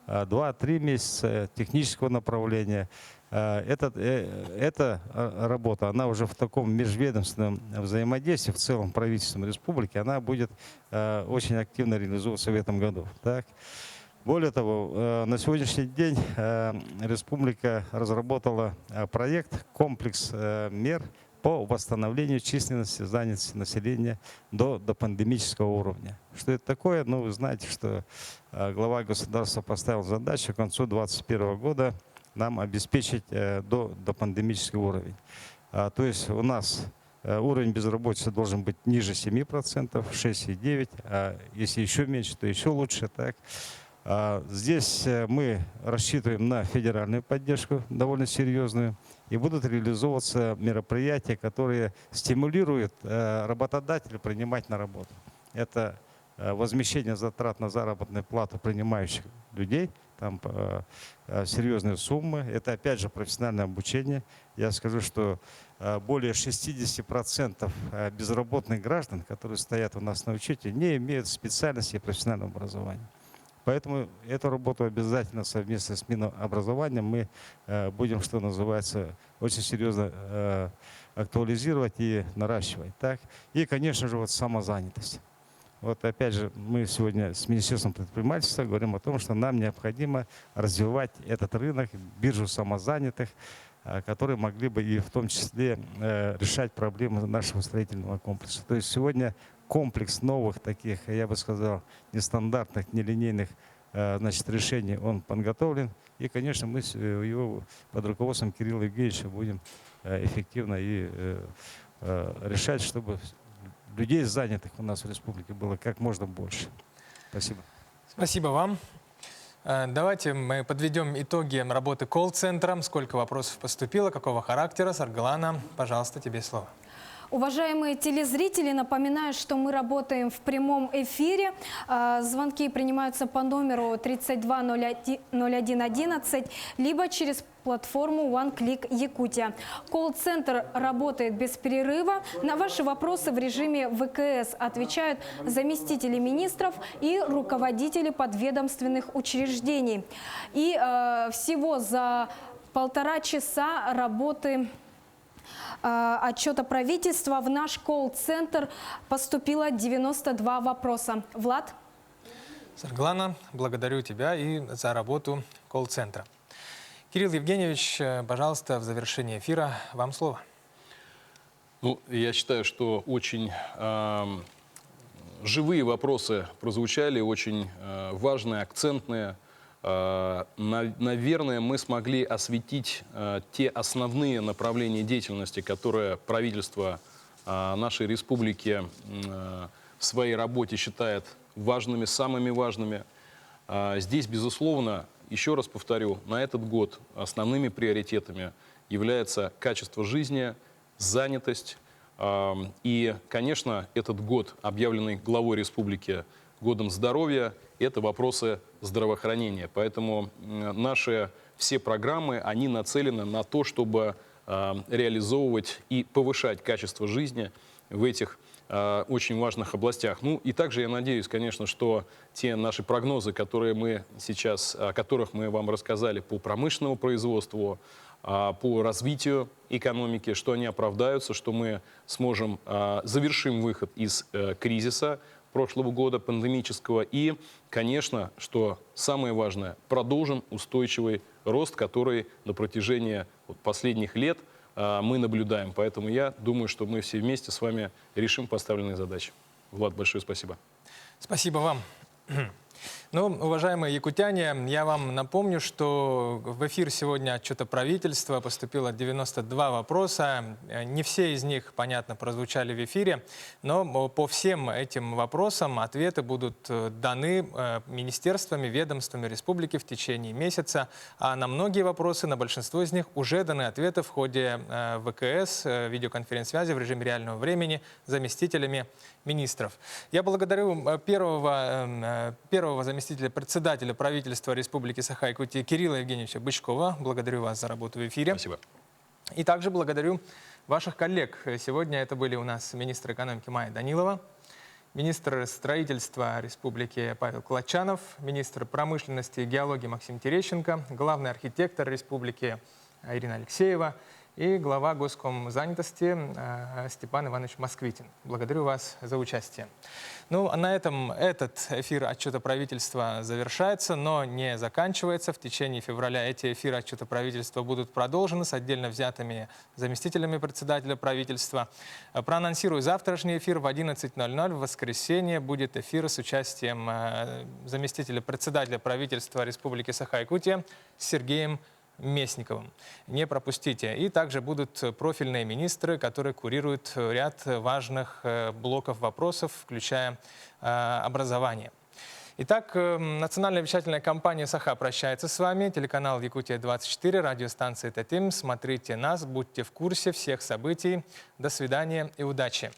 2-3 месяца технического направления. Эта работа, она уже в таком межведомственном взаимодействии в целом правительством республики, она будет очень активно реализовываться в этом году. Так? Более того, на сегодняшний день республика разработала проект «Комплекс мер по восстановлению численности занятости населения до допандемического уровня». Что это такое? Ну, вы знаете, что глава государства поставил задачу к концу 2021 года нам обеспечить до допандемический уровень. То есть у нас уровень безработицы должен быть ниже 7%, 6,9%, а если еще меньше, то еще лучше. Так. Здесь мы рассчитываем на федеральную поддержку, довольно серьезную, и будут реализовываться мероприятия, которые стимулируют работодателя принимать на работу. Это возмещение затрат на заработную плату принимающих людей, там серьезные суммы. Это опять же профессиональное обучение. Я скажу, что более 60% безработных граждан, которые стоят у нас на учете, не имеют специальности и профессионального образования. Поэтому эту работу обязательно совместно с Минобразованием мы будем, что называется, очень серьезно актуализировать и наращивать. Так? И, конечно же, вот самозанятость. Вот опять же, мы сегодня с Министерством предпринимательства говорим о том, что нам необходимо развивать этот рынок, биржу самозанятых, которые могли бы и в том числе решать проблемы нашего строительного комплекса. То есть сегодня комплекс новых таких, я бы сказал, нестандартных, нелинейных решений, он подготовлен. И, конечно, мы его под руководством Кирилла Евгеньевича будем эффективно и решать, чтобы людей занятых у нас в республике было как можно больше. Спасибо. Спасибо вам. Давайте мы подведем итоги работы колл-центра. Сколько вопросов поступило, какого характера. Саргалана, пожалуйста, тебе слово. Уважаемые телезрители, напоминаю, что мы работаем в прямом эфире. Звонки принимаются по номеру 320111, либо через платформу One Click Якутия. Колл-центр работает без перерыва. На ваши вопросы в режиме ВКС отвечают заместители министров и руководители подведомственных учреждений. И всего за 1,5 часа работы отчета правительства в наш колл-центр поступило 92 вопроса. Влад? Саргалана, благодарю тебя и за работу колл-центра. Кирилл Евгеньевич, пожалуйста, в завершении эфира вам слово. Ну, я считаю, что очень живые вопросы прозвучали, очень важные, акцентные. Наверное, мы смогли осветить те основные направления деятельности, которые правительство нашей республики в своей работе считает важными, самыми важными. Здесь, безусловно, еще раз повторю, на этот год основными приоритетами является качество жизни, занятость. И, конечно, этот год, объявленный главой республики годом здоровья, это вопросы здравоохранения. Поэтому наши все программы, они нацелены на то, чтобы реализовывать и повышать качество жизни в этих очень важных областях. Ну и также я надеюсь, конечно, что те наши прогнозы, которые мы сейчас, о которых мы вам рассказали по промышленному производству, по развитию экономики, что они оправдаются, что мы сможем завершим выход из кризиса прошлого года, пандемического. И, конечно, что самое важное, продолжим устойчивый рост, который на протяжении последних лет мы наблюдаем. Поэтому я думаю, что мы все вместе с вами решим поставленные задачи. Влад, большое спасибо. Спасибо вам. Ну, уважаемые якутяне, я вам напомню, что в эфир сегодня отчета правительства поступило 92 вопроса. Не все из них, понятно, прозвучали в эфире, но по всем этим вопросам ответы будут даны министерствами, ведомствами республики в течение месяца. А на многие вопросы, на большинство из них уже даны ответы в ходе ВКС, видеоконференц-связи в режиме реального времени заместителями министров. Я благодарю первого заместителя председателя правительства Республики Саха-Якутия Кирилла Евгеньевича Бычкова. Благодарю вас за работу в эфире. Спасибо. И также благодарю ваших коллег. Сегодня это были у нас министр экономики Майя Данилова, министр строительства Республики Павел Клочанов, министр промышленности и геологии Максим Терещенко, главный архитектор Республики Ирина Алексеева, и глава госкомзанятости Степан Иванович Москвитин. Благодарю вас за участие. Ну, а на этом этот эфир отчета правительства завершается, но не заканчивается. В течение февраля эти эфиры отчета правительства будут продолжены с отдельно взятыми заместителями председателя правительства. Проанонсирую завтрашний эфир в 11:00. В воскресенье будет эфир с участием заместителя председателя правительства Республики Саха-Якутия Сергеем Местниковым. Не пропустите. И также будут профильные министры, которые курируют ряд важных блоков вопросов, включая образование. Итак, национальная вещательная компания «Саха» прощается с вами. Телеканал «Якутия-24», радиостанция «Татим». Смотрите нас, будьте в курсе всех событий. До свидания и удачи!